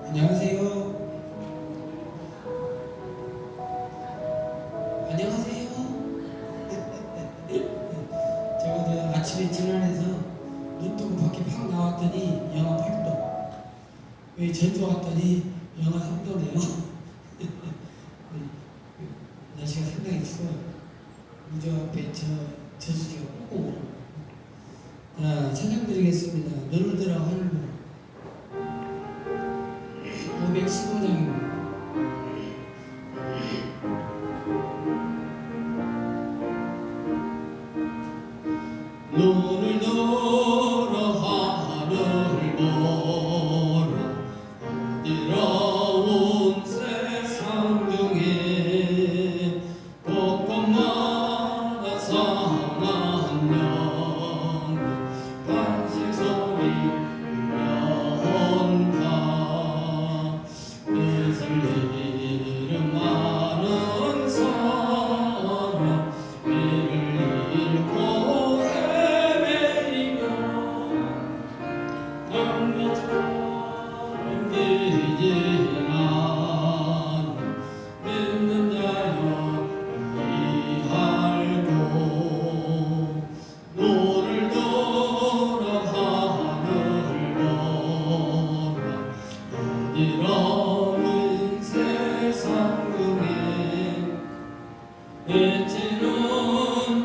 안녕하세요. 안녕하세요. 제가 아침에 진안해서 눈 뜨고 밖에 팍 나왔더니 영하 8도. 여기 전주 왔더니 영하 3도네요. 날씨가 상당히 추워요. 우저 앞에 저수지가 꾹꾹 오르고. 자, 찬양 드리겠습니다. 너를 들어 하늘로 515장입니다. 너를 들어 하늘을 보라 어디로운 세상 중에 곳곳마다 상한 영 간식 소리 울려온다 뜻을 잃은 많은 사람 이를 잃고 헤매이며 남자처럼 되지만 믿는 자여 이알고 너를 돌아 하늘 보라 어디로는 세상 중에 해치는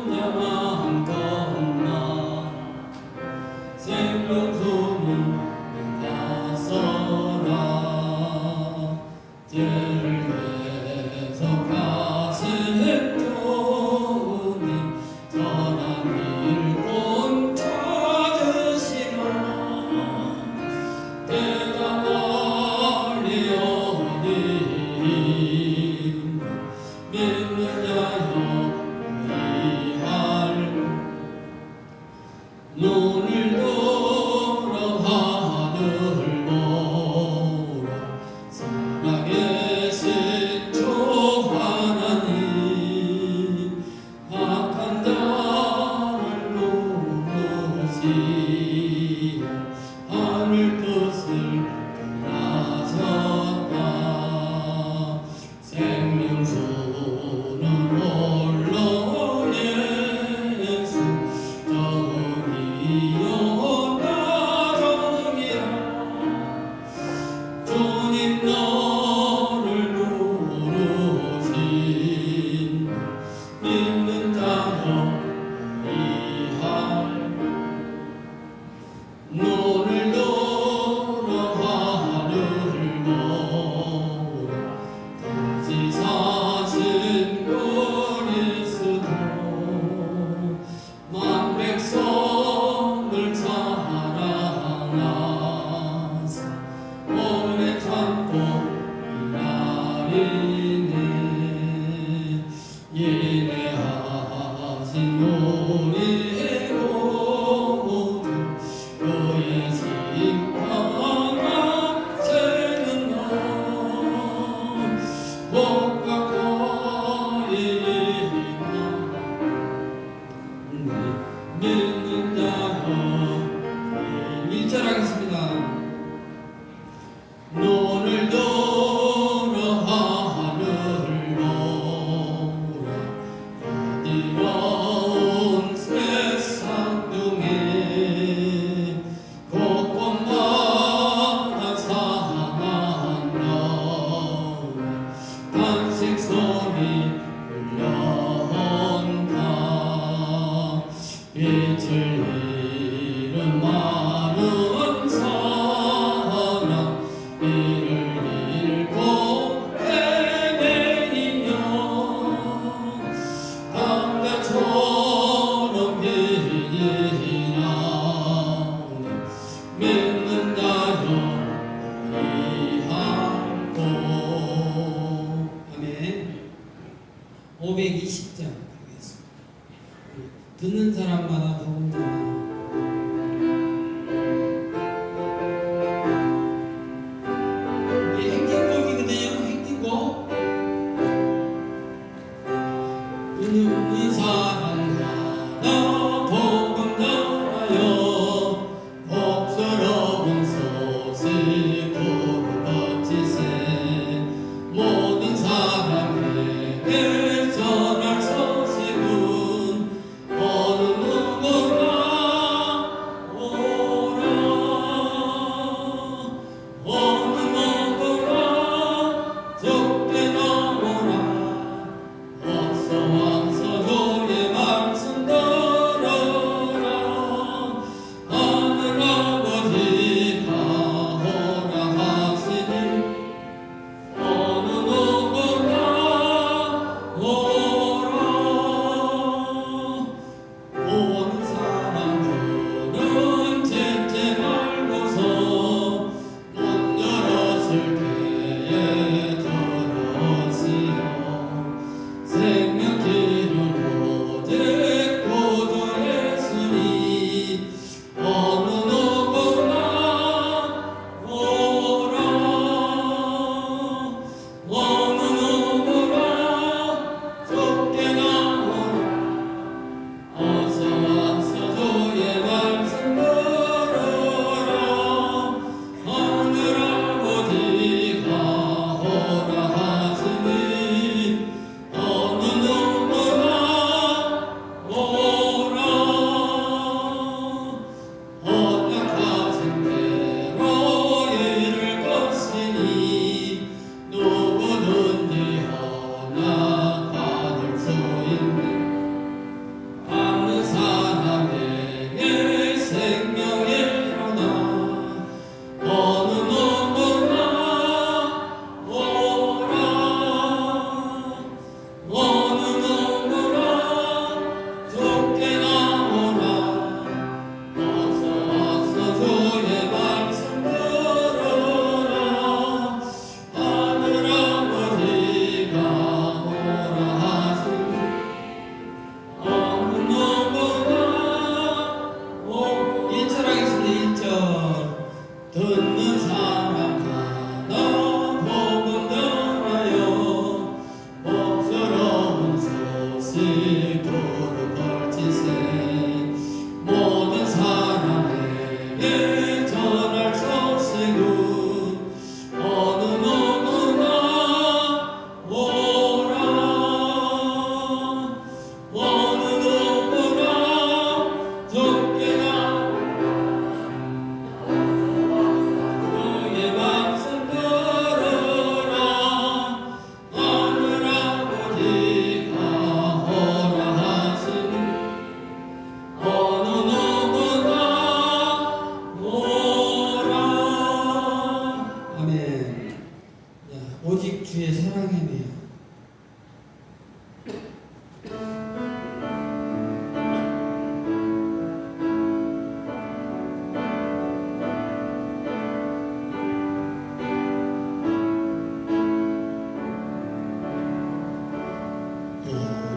자 많건만 생명수는 나서라 죄를 계속하신 주님 선한 길 곧 찾으시라 때가 멀리 오니 믿는 자여 이할 눈을 들어 하늘 보라 살아계신 주 하나님 악한 자를 누르시어 하늘 뜻을 떠나셨다 생명수는 홀로 예수 정이요 나정이라 주님 너를 부르신 믿는 자여 이할 너를 들어 하늘 보라 다시 사신 그리스도 만 백성을 사랑하사 오래 참고 기다리네 예배하신 우리의 모든 그의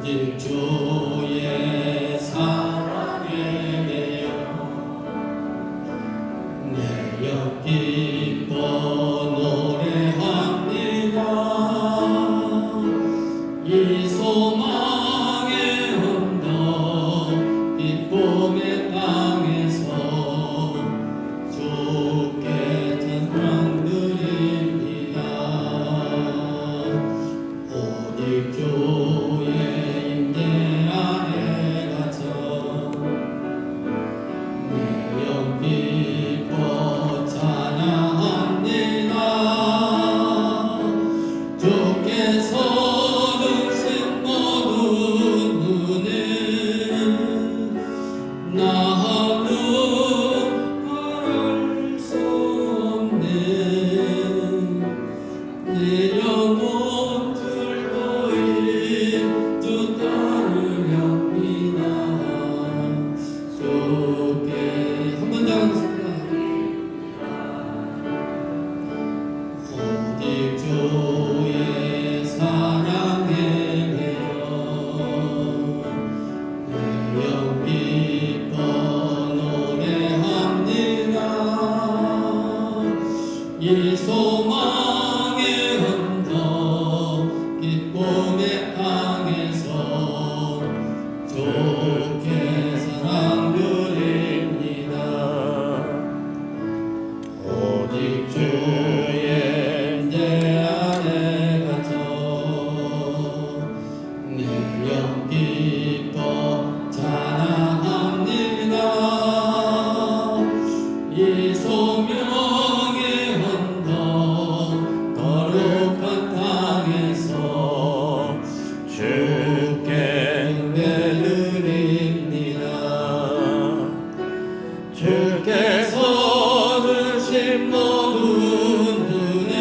오직 주의 사랑에 매여 내 영 기뻐 노래합니다. 이 소망의 언덕 기쁨의 땅에서 주께 찬양 드립니다. 오직 주의 임재 안에 갇혀 내 영 기뻐 찬양합니다. 주께서 주신 모든 은혜 나는 말할 수 없네. 내 영혼 즐거이 주 따르렵니다. 주께 한 번 더 하겠습니다. 오직 주의 사랑에 매여 내 영 기뻐 노래합니다. 이 소망의 언덕 기쁨의 땅에서 주께 사랑 드립니다. 오직 주의 임재 안에 갇혀 내 영 기뻐 찬양합니다. 이 소명의 언덕 거룩한 땅에서 주께 내드립니다. 주께서 주신 모든 은혜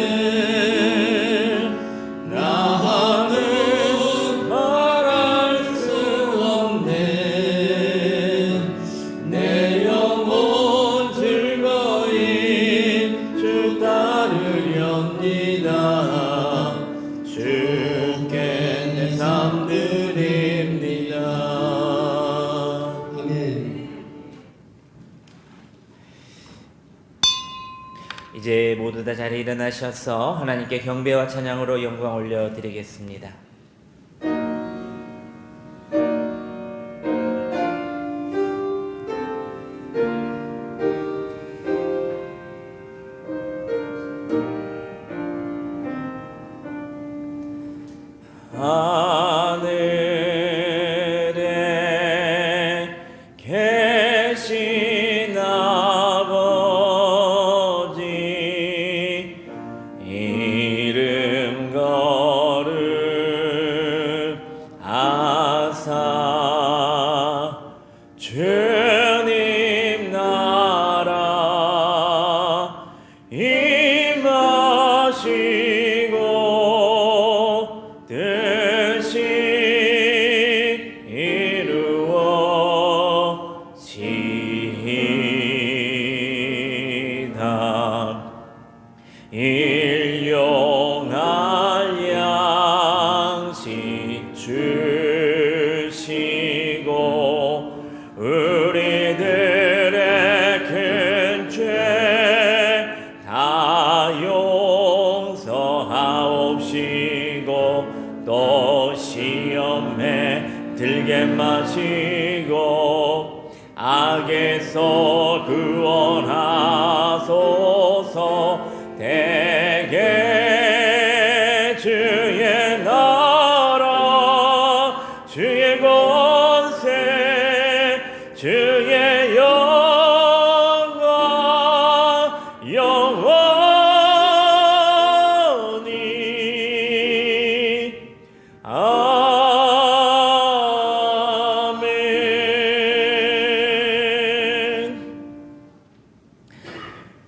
나는 말할 수 없네. 내 영혼 즐거이 주 따르렵니다. 주께 내 삶 드립니다. 아멘. 이제 모두 다 자리에 일어나셔서 하나님께 경배와 찬양으로 영광 올려드리겠습니다. 하늘에 계신 아버지 이름 거룩하사 주님 나라 임하시고 뜻이 이루어지이다. 일용할 양식 주시고 우리들의 큰 죄 다 용서하옵시고 또 시험에 들게 마시고 악에서 구원하소서. 대개 주의 나라 주의 권세 주의 영광 영원히 아멘.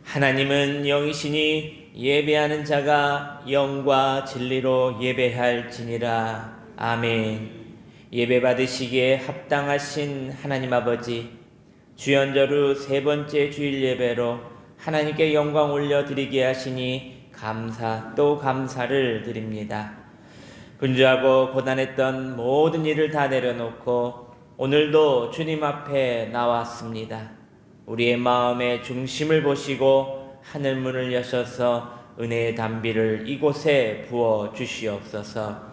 하나님은 영이시니 예배하는 자가 영과 진리로 예배할지니라. 아멘. 예배 받으시기에 합당하신 하나님 아버지, 주연절 후 세 번째 주일 예배로 하나님께 영광 올려드리게 하시니 감사 또 감사를 드립니다. 분주하고 고단했던 모든 일을 다 내려놓고 오늘도 주님 앞에 나왔습니다. 우리의 마음의 중심을 보시고 하늘문을 여셔서 은혜의 담비를 이곳에 부어 주시옵소서.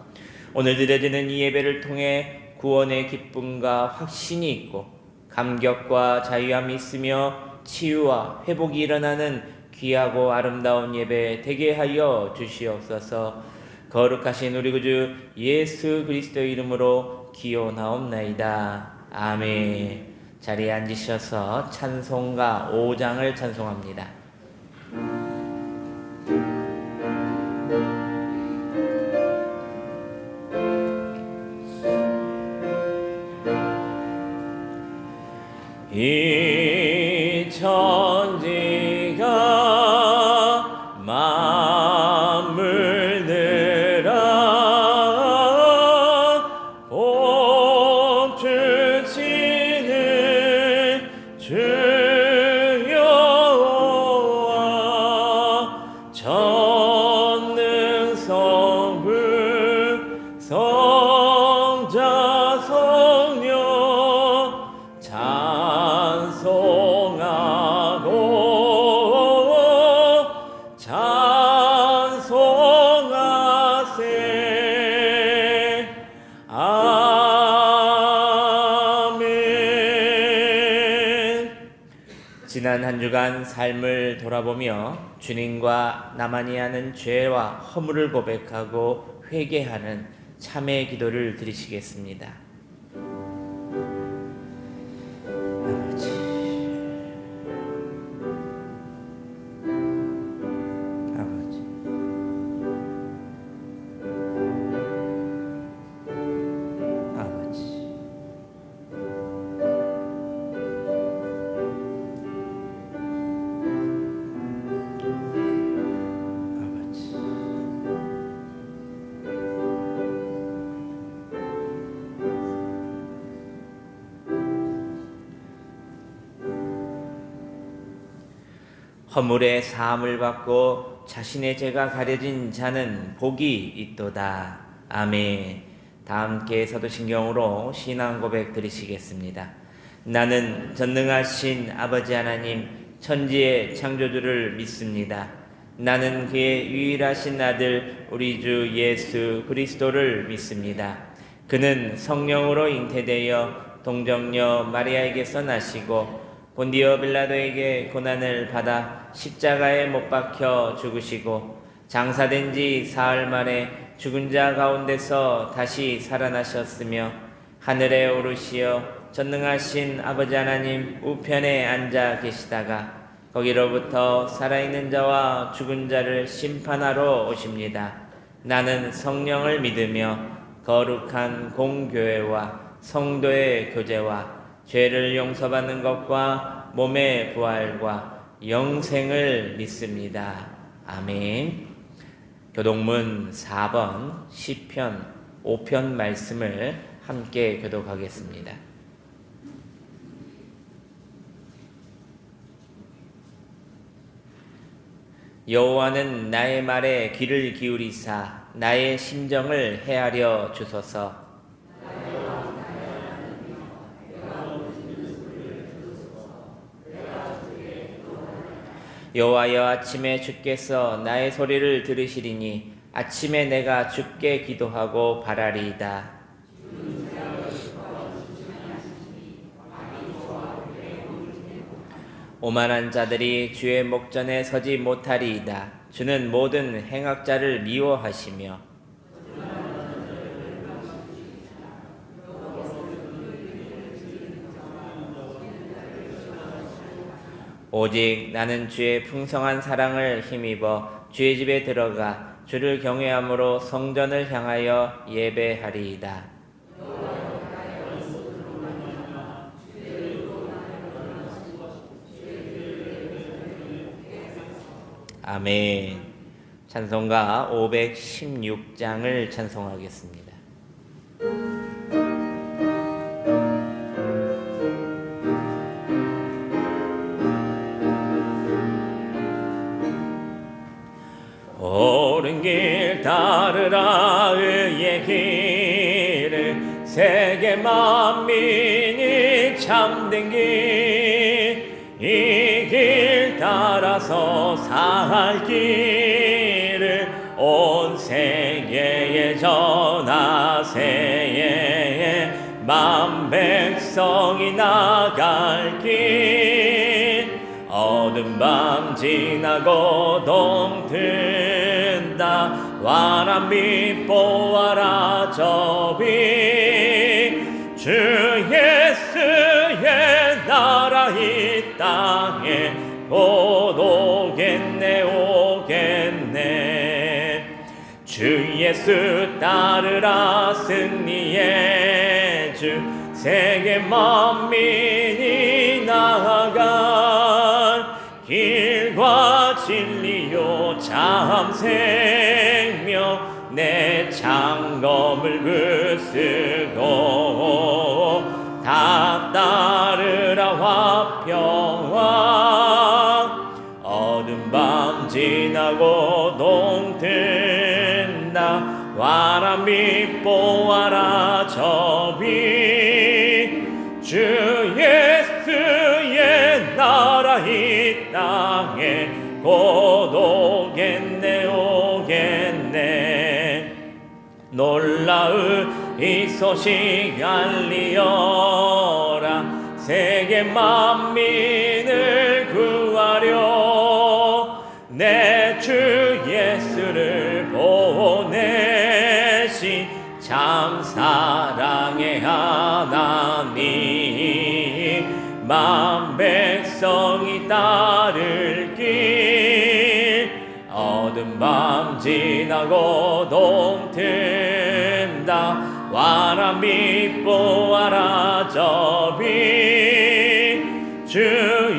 오늘 드려지는 이 예배를 통해 구원의 기쁨과 확신이 있고 감격과 자유함이 있으며 치유와 회복이 일어나는 귀하고 아름다운 예배 되게 하여 주시옵소서. 거룩하신 우리 구주 예수 그리스도의 이름으로 기원하옵나이다. 아멘. 자리에 앉으셔서 찬송가 5장을 찬송합니다. 이 천지가 만물 들아 복 주시는 주여와 전능 성부 성자 성령 찬송하세. 아멘. 지난 한 주간 삶을 돌아보며 주님과 나만이 하는 죄와 허물을 고백하고 회개하는 참회 기도를 드리시겠습니다. 허물의 사함을 받고 자신의 죄가 가려진 자는 복이 있도다. 아멘. 다 함께 사도신경으로 신앙 고백 드리시겠습니다. 나는 전능하신 아버지 하나님 천지의 창조주를 믿습니다. 나는 그의 유일하신 아들 우리 주 예수 그리스도를 믿습니다. 그는 성령으로 잉태되어 동정녀 마리아에게서 나시고 본디오 빌라도에게 고난을 받아 십자가에 못 박혀 죽으시고 장사된 지 사흘 만에 죽은 자 가운데서 다시 살아나셨으며 하늘에 오르시어 전능하신 아버지 하나님 우편에 앉아 계시다가 거기로부터 살아있는 자와 죽은 자를 심판하러 오십니다. 나는 성령을 믿으며 거룩한 공교회와 성도의 교제와 죄를 용서받는 것과 몸의 부활과 영생을 믿습니다. 아멘. 교독문 4번 시편 5편 말씀을 함께 교독하겠습니다. 여호와는 나의 말에 귀를 기울이사 나의 심정을 헤아려 주소서. 여호와여 아침에 주께서 나의 소리를 들으시리니 아침에 내가 주께 기도하고 바라리이다. 오만한 자들이 주의 목전에 서지 못하리이다. 주는 모든 행악자를 미워하시며 오직 나는 주의 풍성한 사랑을 힘입어 주의 집에 들어가 주를 경외함으로 성전을 향하여 예배하리이다. 아멘. 찬송가 516장을 찬송하겠습니다. 오 옳은 길 따르라 의의 길을 세계 만민이 참된 길 이 길 따라서 살 길을 온 세계에 전하세 만 백성이 나갈 길 어두운 밤 지나고 동튼다 환한 빛 보아라 저비 주 예수의 나라 이 땅에 곧 오겠네 오겠네 주 예수 따르라 승리의 주 세계 만민이 나아갈 길과 진리요 참 생명 내 창검을 부수고 다 따르라 화평왕 어두운 밤 지나고 동튼다 환한 빛 보아라 저비 주 예수의 나라 이 땅에 곧 오겠네 오겠네 놀라운 이 소식 알리어라 세계 만민을 구하려 내 주 예수를 보내신 참 사랑의 하나님 만 백성이 따를 길 어두운 밤 지나고 동튼다 환한 빛 보아라 저비 주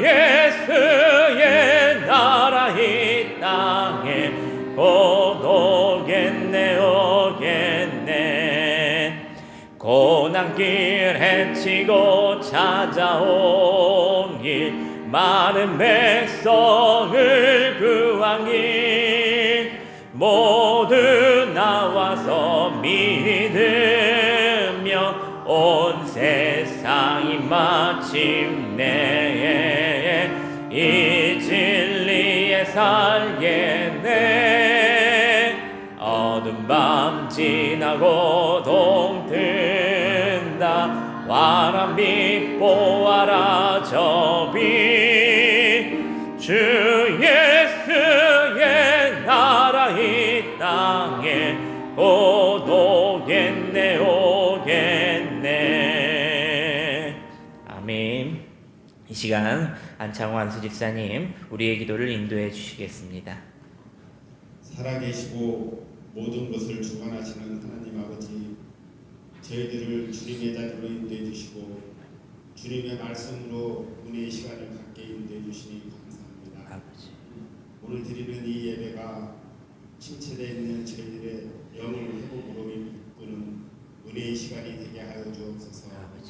예수의 나라 이 땅에 곧 오겠네 오겠네 고난길 헤치고 찾아온 길 많은 백성을 구한 길 모두 나와서 믿으며 온 세상이 마침내 이 진리에 살겠네 어두운 밤 지나고 동튼다 환한 빛 보아라 저비 주 예수의 나라 이 땅에 곧 오겠네 오겠네 아멘. 이 시간 안창호 안수집사님 우리의 기도를 인도해 주시겠습니다. 살아계시고 모든 것을 주관하시는 하나님 아버지 저희들을 주님의 자리로 인도해 주시고 주님의 말씀으로 은혜의 시간을 갖게 인도해 주시니 감사합니다. 아버지. 오늘 드리는 이 예배가 침체되어 있는 저희들의 영을 회복으로 이끄는 은혜의 시간이 되게 하여 주옵소서. 아버지.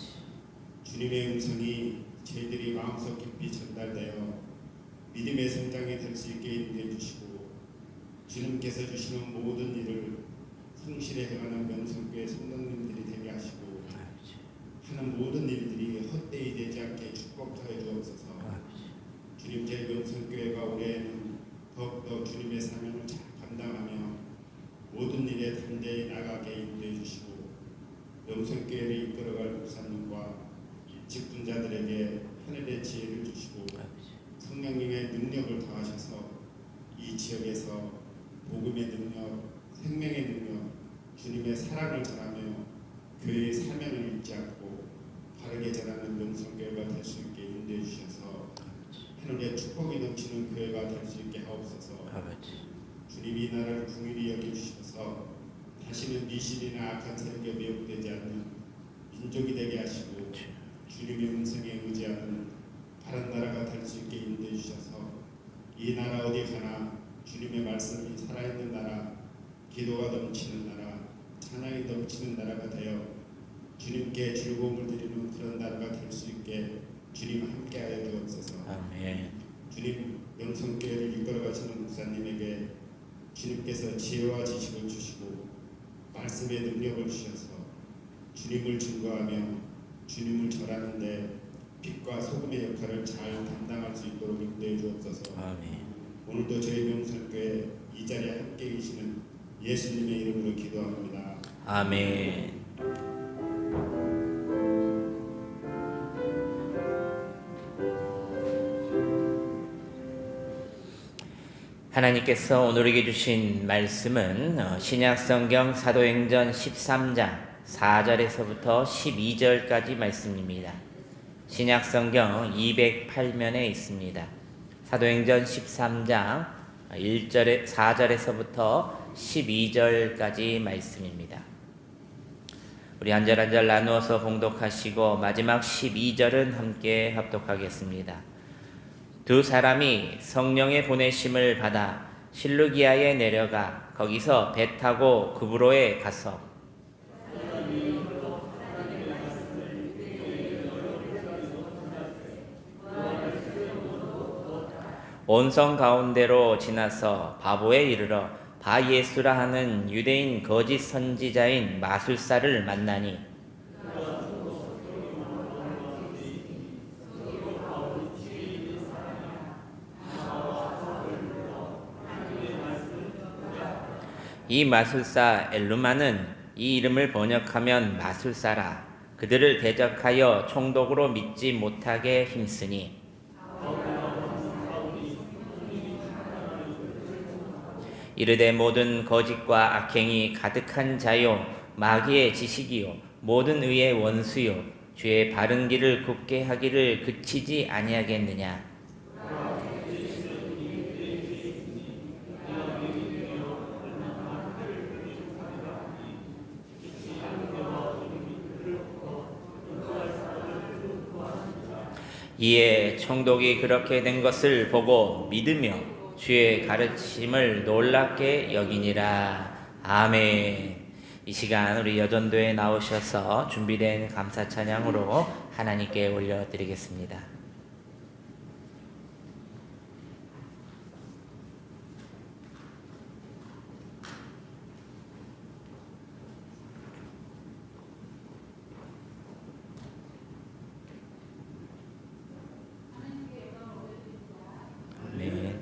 주님의 음성이 저희들이 마음속 깊이 전달되어 믿음의 성장이 될 수 있게 인도해 주시고 주님께서 주시는 모든 일을 성실히 행하는 명성교회 성도님들이 되게 하시고 하는 모든 일들이 헛되이 되지 않게 축복하여 주옵소서. 주님 제 명성교회가 올해에는 더욱더 주님의 사명을 잘 감당하며 모든 일에 담대히 나가게 인도해 주시고 명성교회를 이끌어갈 목사님과 직분자들에게 하늘의 지혜를 주시고 성령님의 능력을 더하셔서 이 지역에서 복음의 능력, 생명의 능력, 주님의 사랑을 전하며 교회의 사명을 잊지 않고 바르게 전하는 명성교회가 될 수 있게 인도해 주셔서 하늘의 축복이 넘치는 교회가 될 수 있게 하옵소서. 주님이 이 나라를 긍휼히 여겨주셔서 다시는 미신이나 악한 세력에 미혹되지 않는 민족이 되게 하시고 주님의 음성에 의지하는 바른 나라가 될 수 있게 인도해 주셔서 이 나라 어디 가나 주님의 말씀이 살아있는 나라, 기도가 넘치는 나라, 찬양이 넘치는 나라가 되어 주님께 즐거움을 드리는 그런 나라가 될 수 있게 주님 함께하여 주옵소서. 아멘. 주님 명성교회를 이끌어가시는 목사님에게 주님께서 지혜와 지식을 주시고 말씀의 능력을 주셔서 주님을 증거하며 주님을 절하는 데 빛과 소금의 역할을 잘 감당할 수 있도록 인도해 주옵소서. 아멘. 오늘도 저희 명설교회 이 자리에 함께 계시는 예수님의 이름으로 기도합니다. 아멘. 하나님께서 오늘에게 주신 말씀은 신약성경 사도행전 13장 4절에서부터 12절까지 말씀입니다. 신약성경 208면에 있습니다. 사도행전 13장 4절에서부터 12절까지 말씀입니다. 우리 한 절 한 절 나누어서 봉독하시고 마지막 12절은 함께 합독하겠습니다. 두 사람이 성령의 보내심을 받아 실루기아에 내려가 거기서 배 타고 구브로에 가서 온성 가운데로 지나서 바보에 이르러 바예수라 하는 유대인 거짓 선지자인 마술사를 만나니 이 마술사 엘루마는 이 이름을 번역하면 마술사라. 그들을 대적하여 총독으로 믿지 못하게 힘쓰니 이르되 모든 거짓과 악행이 가득한 자요 마귀의 지식이요 모든 의의 원수요 주의 바른 길을 굳게 하기를 그치지 아니하겠느냐. 이에 총독이 그렇게 된 것을 보고 믿으며 주의 가르침을 놀랍게 여기니라. 아멘. 이 시간 우리 여전도에 나오셔서 준비된 감사 찬양으로 하나님께 올려드리겠습니다. 아멘.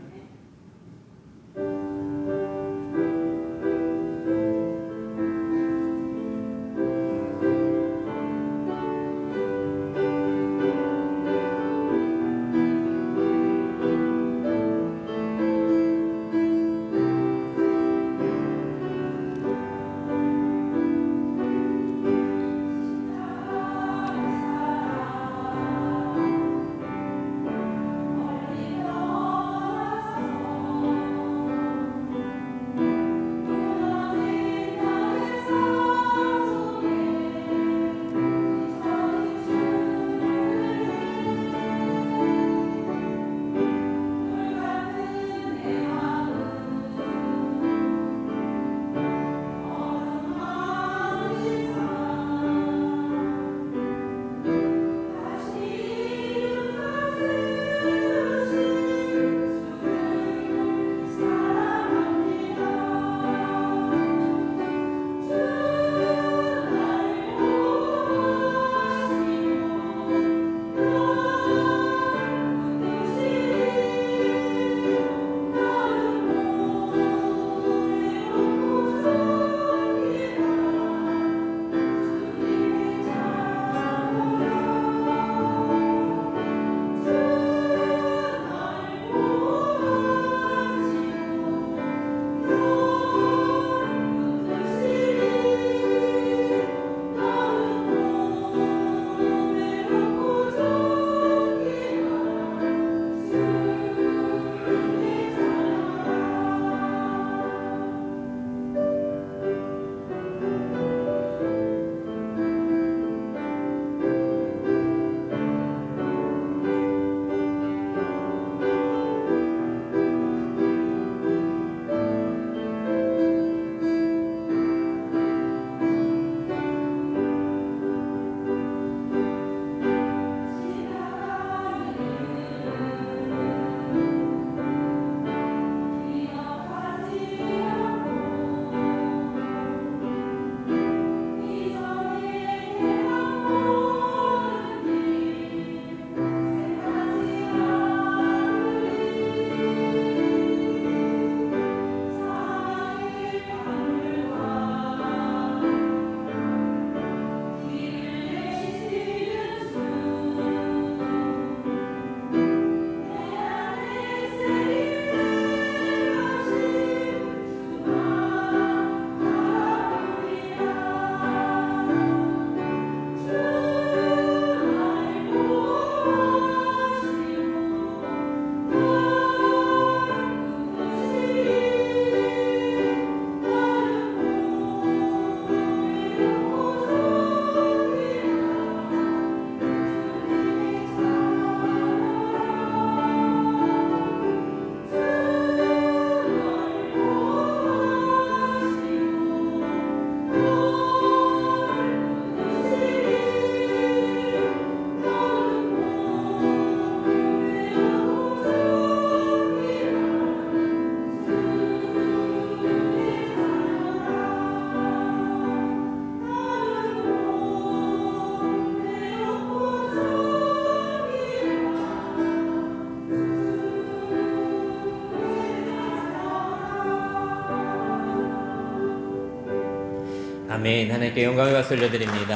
아멘. 하나님께 영광을 박수 올려드립니다.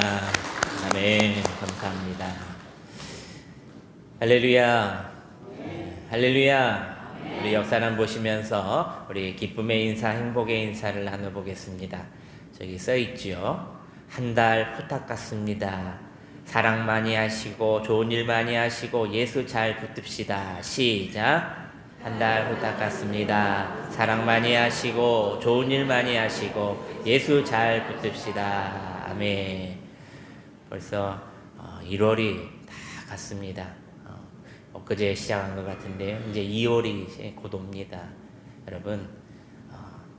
아멘. 감사합니다. 할렐루야. 할렐루야. 우리 옆사람 보시면서 우리 기쁨의 인사, 행복의 인사를 나눠보겠습니다. 저기 써있지요. 한 달 후딱 같습니다. 사랑 많이 하시고 좋은 일 많이 하시고 예수 잘 붙듭시다. 시작. 한 달 후딱 같습니다. 사랑 많이 하시고 좋은 일 많이 하시고 예수 잘 붙듭시다. 아멘. 벌써 1월이 다 갔습니다. 엊그제 시작한 것 같은데요. 이제 2월이 곧 옵니다. 여러분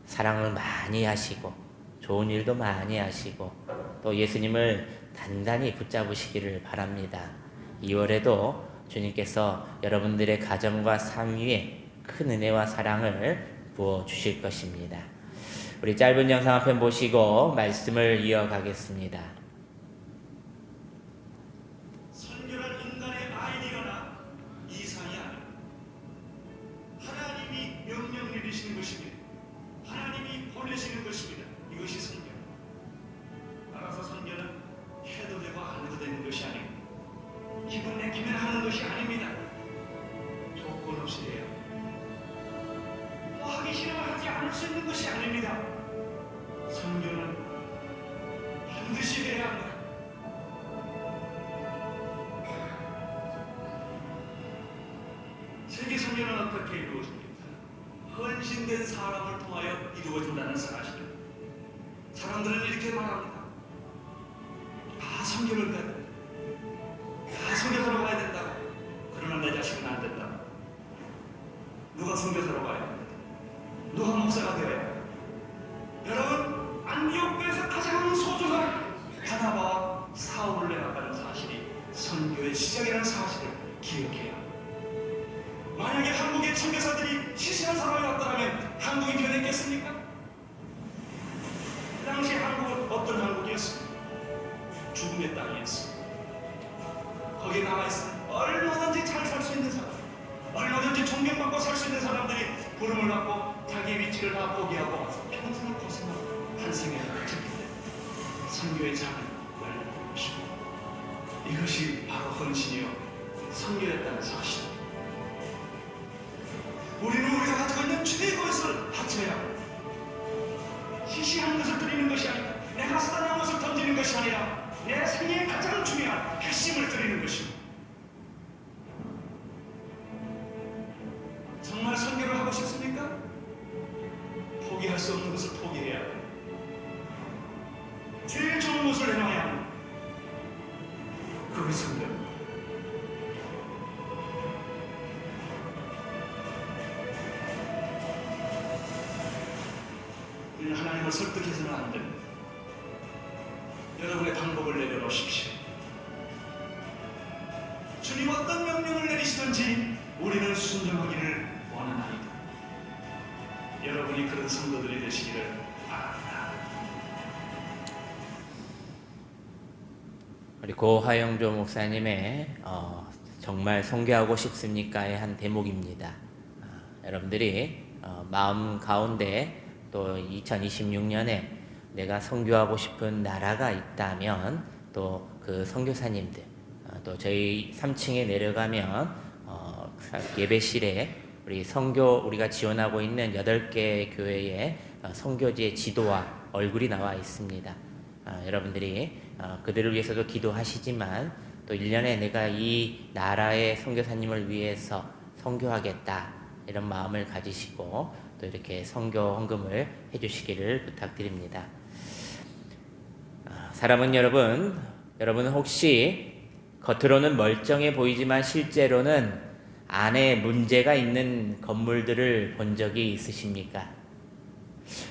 사랑을 많이 하시고 좋은 일도 많이 하시고 또 예수님을 단단히 붙잡으시기를 바랍니다. 2월에도 주님께서 여러분들의 가정과 삶 위에 큰 은혜와 사랑을 부어주실 것입니다. 우리 짧은 영상 한 편 보시고 말씀을 이어가겠습니다. 선교란 인간의 아이디어나 이상이 아니라 하나님이 명령 내리시는 것입니다. 하나님이 보내시는 것입니다. 이것이 선교. 따라서 선교는 해도 되고 안 해도 되는 것이 아니고 기분 내키면 하는 것이 아닙니다. 조건 없이 해요. 뭐 하기 싫으면 하지 않을 수 있는 것이 아닙니다. 선교는 반드시 해야 합니다. 세계 선교는 어떻게 이루어집니까? 헌신된 사람을 통하여 이루어진다는 사실을 사람들은 이렇게 말합니다. 다 선교를 가야 된다. 다 선교사로 가야 된다고. 그러나 내 자식은 안 된다. 누가 선교사로 가야 된다. 누가 목사가 되어야 된다. 여러분, 안디옥교에서 가장 소중한 바나바와 사울을 내어가는 사실이 선교의 시작이라는 사실을 기억해야 합니다. 만약에 한국의 선교사들이 시시한 상황이 왔더라면 한국이 변했겠습니까? 그 당시 한국은 어떤 한국이었습니까? 죽음의 땅이었습니다. 거기에 남아있으면 얼마든지 잘 살 수 있는 사람, 얼마든지 존경받고 살 수 있는 사람들이 부름을 받고 자기의 위치를 다 포기하고 평생을 고생하고 한 생애를 바쳤기 때문에 선교의 장을 열리는 것입니다. 이것이 바로 헌신이요 선교였다는 사실입니다. 우리는 우리가 가지고 있는 최고의 것을 바쳐야 합니다. 시시한 것을 드리는 것이 아니라 내가 쓰다 남은 것을 던지는 것이 아니라 내 생애에 가장 중요한 핵심을 드리는 것입니다. 정말 선교를 하고 싶습니까? 포기할 수 없는 것을 포기해야 합니다. 제일 좋은 것을 해놔야 합니다. 그게 선교입니다. 우리는 하나님을 설득해서는 안 됩니다. 여러분의 방법을 내려놓으십시오. 주님 어떤 명령을 내리시든지 우리는 순종하기를 원하나이다. 여러분이 그런 성도들이 되시기를 바랍니다. 우리 고하영조 목사님의 정말 선교하고 싶습니까의 한 대목입니다. 여러분들이 마음 가운데 또 2026년에 내가 선교하고 싶은 나라가 있다면 또 그 선교사님들 또 저희 3층에 내려가면 예배실에 우리 선교 우리가 지원하고 있는 8개 교회의 선교지의 지도와 얼굴이 나와 있습니다. 여러분들이 그들을 위해서도 기도하시지만 또 1년에 내가 이 나라의 선교사님을 위해서 선교하겠다 이런 마음을 가지시고 또 이렇게 선교 헌금을 해주시기를 부탁드립니다. 사랑하는 여러분은 혹시 겉으로는 멀쩡해 보이지만 실제로는 안에 문제가 있는 건물들을 본 적이 있으십니까?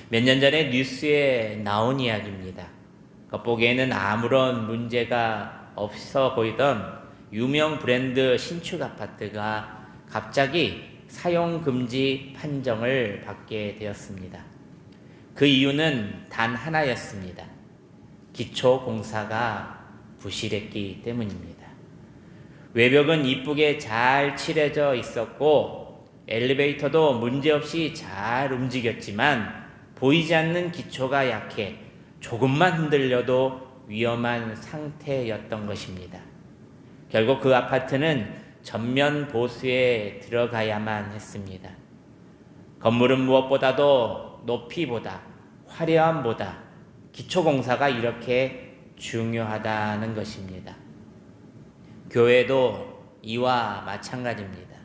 몇 년 전에 뉴스에 나온 이야기입니다. 겉보기에는 아무런 문제가 없어 보이던 유명 브랜드 신축 아파트가 갑자기 사용금지 판정을 받게 되었습니다. 그 이유는 단 하나였습니다. 기초공사가 부실했기 때문입니다. 외벽은 이쁘게 잘 칠해져 있었고 엘리베이터도 문제없이 잘 움직였지만 보이지 않는 기초가 약해 조금만 흔들려도 위험한 상태였던 것입니다. 결국 그 아파트는 전면 보수에 들어가야만 했습니다. 건물은 무엇보다도 높이보다 화려함보다 기초공사가 이렇게 중요하다는 것입니다. 교회도 이와 마찬가지입니다.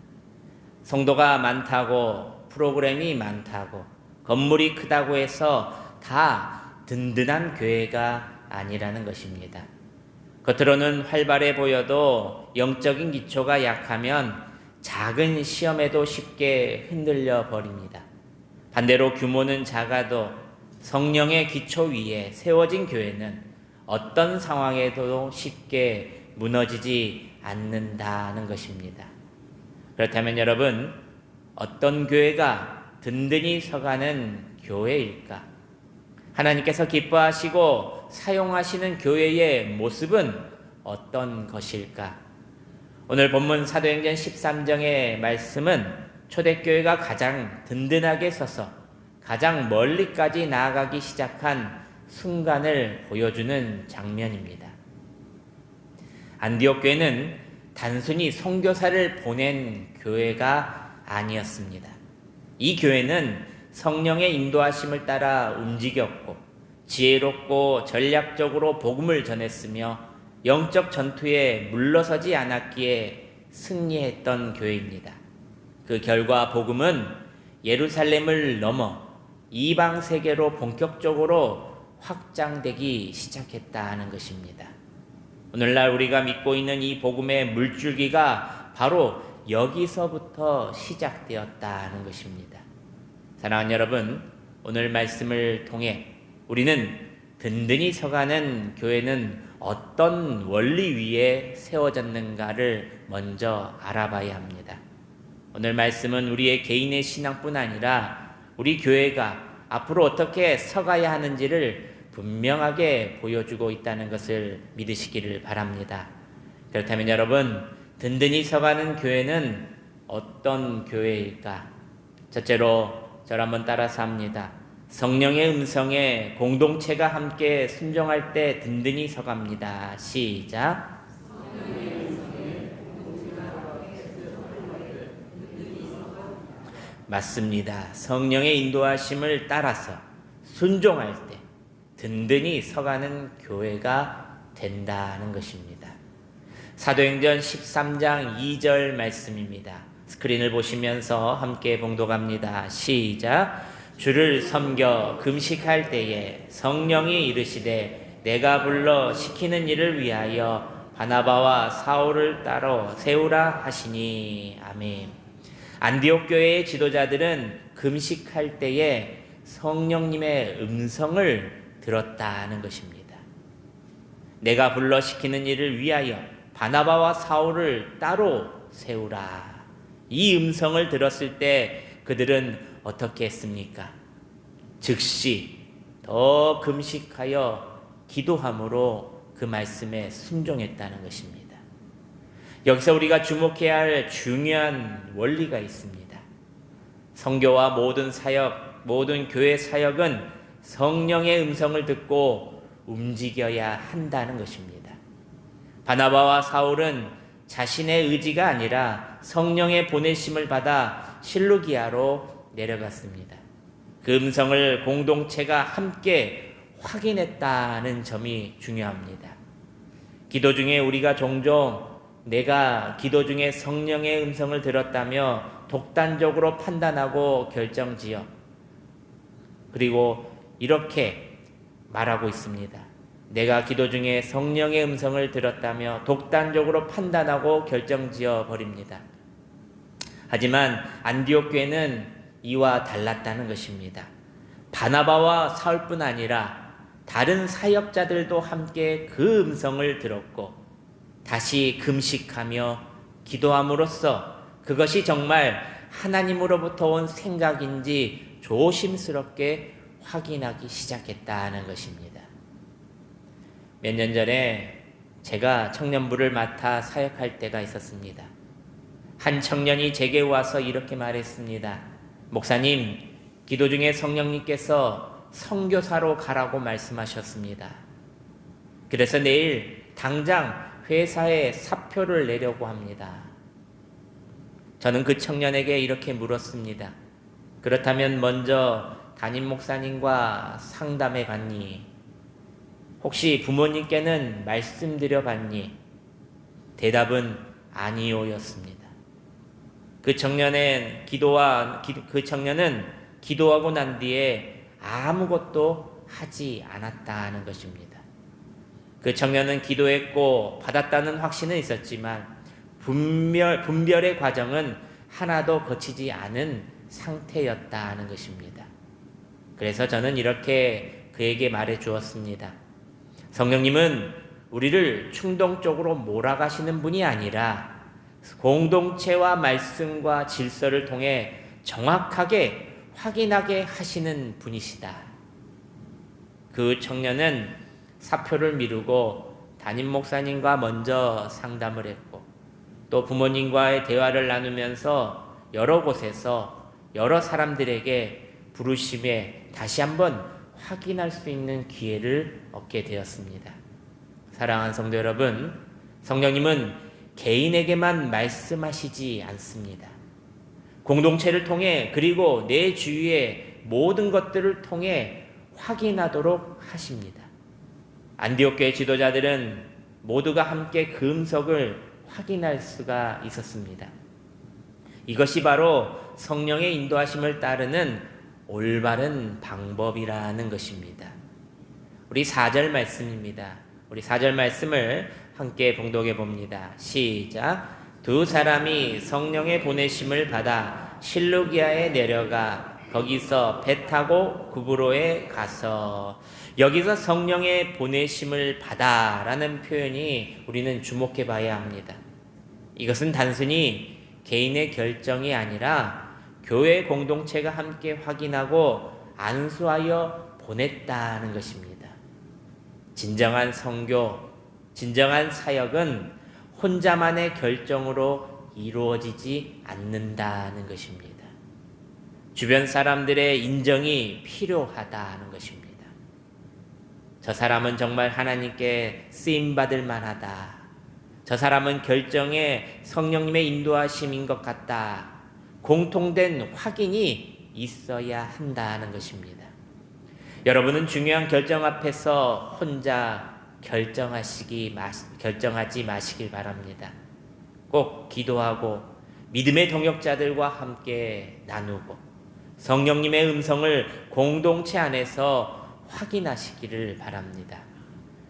성도가 많다고, 프로그램이 많다고, 건물이 크다고 해서 다 든든한 교회가 아니라는 것입니다. 겉으로는 활발해 보여도 영적인 기초가 약하면 작은 시험에도 쉽게 흔들려 버립니다. 반대로 규모는 작아도 성령의 기초 위에 세워진 교회는 어떤 상황에도 쉽게 무너지지 않는다는 것입니다. 그렇다면 여러분, 어떤 교회가 든든히 서가는 교회일까? 하나님께서 기뻐하시고 사용하시는 교회의 모습은 어떤 것일까? 오늘 본문 사도행전 13장의 말씀은 초대교회가 가장 든든하게 서서 가장 멀리까지 나아가기 시작한 순간을 보여주는 장면입니다. 안디옥 교회는 단순히 선교사를 보낸 교회가 아니었습니다. 이 교회는 성령의 인도하심을 따라 움직였고 지혜롭고 전략적으로 복음을 전했으며 영적 전투에 물러서지 않았기에 승리했던 교회입니다. 그 결과 복음은 예루살렘을 넘어 이방 세계로 본격적으로 확장되기 시작했다는 것입니다. 오늘날 우리가 믿고 있는 이 복음의 물줄기가 바로 여기서부터 시작되었다는 것입니다. 사랑하는 여러분, 오늘 말씀을 통해 우리는 든든히 서가는 교회는 어떤 원리 위에 세워졌는가를 먼저 알아봐야 합니다. 오늘 말씀은 우리의 개인의 신앙뿐 아니라 우리 교회가 앞으로 어떻게 서가야 하는지를 분명하게 보여주고 있다는 것을 믿으시기를 바랍니다. 그렇다면 여러분, 든든히 서가는 교회는 어떤 교회일까? 첫째로 저를 한번 따라서 합니다. 성령의 음성에 공동체가 함께 순종할 때 든든히 서갑니다. 시작. 맞습니다. 성령의 인도하심을 따라서 순종할 때 든든히 서가는 교회가 된다는 것입니다. 사도행전 13장 2절 말씀입니다. 스크린을 보시면서 함께 봉독합니다. 시작. 주를 섬겨 금식할 때에 성령이 이르시되 내가 불러 시키는 일을 위하여 바나바와 사울을 따로 세우라 하시니. 아멘. 안디옥 교회의 지도자들은 금식할 때에 성령님의 음성을 들었다는 것입니다. 내가 불러 시키는 일을 위하여 바나바와 사울을 따로 세우라. 이 음성을 들었을 때 그들은 어떻게 했습니까? 즉시 더 금식하여 기도함으로 그 말씀에 순종했다는 것입니다. 여기서 우리가 주목해야 할 중요한 원리가 있습니다. 선교와 모든 사역, 모든 교회 사역은 성령의 음성을 듣고 움직여야 한다는 것입니다. 바나바와 사울은 자신의 의지가 아니라 성령의 보내심을 받아 실루기아로 내려갔습니다. 그 음성을 공동체가 함께 확인했다는 점이 중요합니다. 기도 중에 우리가 종종 내가 기도 중에 성령의 음성을 들었다며 독단적으로 판단하고 결정지어 그리고 이렇게 말하고 있습니다. 내가 기도 중에 성령의 음성을 들었다며 독단적으로 판단하고 결정지어 버립니다. 하지만 안디옥 교회는 이와 달랐다는 것입니다. 바나바와 사울뿐 아니라 다른 사역자들도 함께 그 음성을 들었고 다시 금식하며 기도함으로써 그것이 정말 하나님으로부터 온 생각인지 조심스럽게 확인하기 시작했다는 것입니다. 몇 년 전에 제가 청년부를 맡아 사역할 때가 있었습니다. 한 청년이 제게 와서 이렇게 말했습니다. 목사님, 기도 중에 성령님께서 선교사로 가라고 말씀하셨습니다. 그래서 내일 당장 회사에 사표를 내려고 합니다. 저는 그 청년에게 이렇게 물었습니다. 그렇다면 먼저 담임 목사님과 상담해 봤니? 혹시 부모님께는 말씀드려 봤니? 대답은 아니오였습니다. 그 청년은 기도하고 난 뒤에 아무것도 하지 않았다는 것입니다. 그 청년은 기도했고 받았다는 확신은 있었지만 분별의 과정은 하나도 거치지 않은 상태였다는 것입니다. 그래서 저는 이렇게 그에게 말해 주었습니다. 성령님은 우리를 충동적으로 몰아가시는 분이 아니라 공동체와 말씀과 질서를 통해 정확하게 확인하게 하시는 분이시다. 그 청년은 사표를 미루고 담임 목사님과 먼저 상담을 했고 또 부모님과의 대화를 나누면서 여러 곳에서 여러 사람들에게 부르심에 다시 한번 확인할 수 있는 기회를 얻게 되었습니다. 사랑하는 성도 여러분, 성령님은 개인에게만 말씀하시지 않습니다. 공동체를 통해 그리고 내 주위의 모든 것들을 통해 확인하도록 하십니다. 안디옥 교회 지도자들은 모두가 함께 그 음성을 확인할 수가 있었습니다. 이것이 바로 성령의 인도하심을 따르는 올바른 방법이라는 것입니다. 우리 4절 말씀입니다. 우리 4절 말씀을 함께 봉독해 봅니다. 시작. 두 사람이 성령의 보내심을 받아 실루기아에 내려가 거기서 배 타고 구브로에 가서. 여기서 성령의 보내심을 받아 라는 표현이 우리는 주목해 봐야 합니다. 이것은 단순히 개인의 결정이 아니라 교회 공동체가 함께 확인하고 안수하여 보냈다는 것입니다. 진정한 선교, 진정한 사역은 혼자만의 결정으로 이루어지지 않는다는 것입니다. 주변 사람들의 인정이 필요하다는 것입니다. 저 사람은 정말 하나님께 쓰임받을 만하다. 저 사람은 결정에 성령님의 인도하심인 것 같다. 공통된 확인이 있어야 한다는 것입니다. 여러분은 중요한 결정 앞에서 혼자 결정하지 마시길 바랍니다. 꼭 기도하고 믿음의 동역자들과 함께 나누고 성령님의 음성을 공동체 안에서 확인하시기를 바랍니다.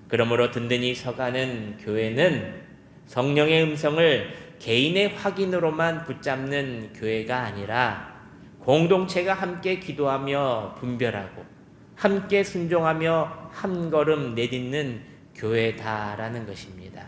그러므로 든든히 서가는 교회는 성령의 음성을 개인의 확인으로만 붙잡는 교회가 아니라 공동체가 함께 기도하며 분별하고 함께 순종하며 한 걸음 내딛는 교회다라는 것입니다.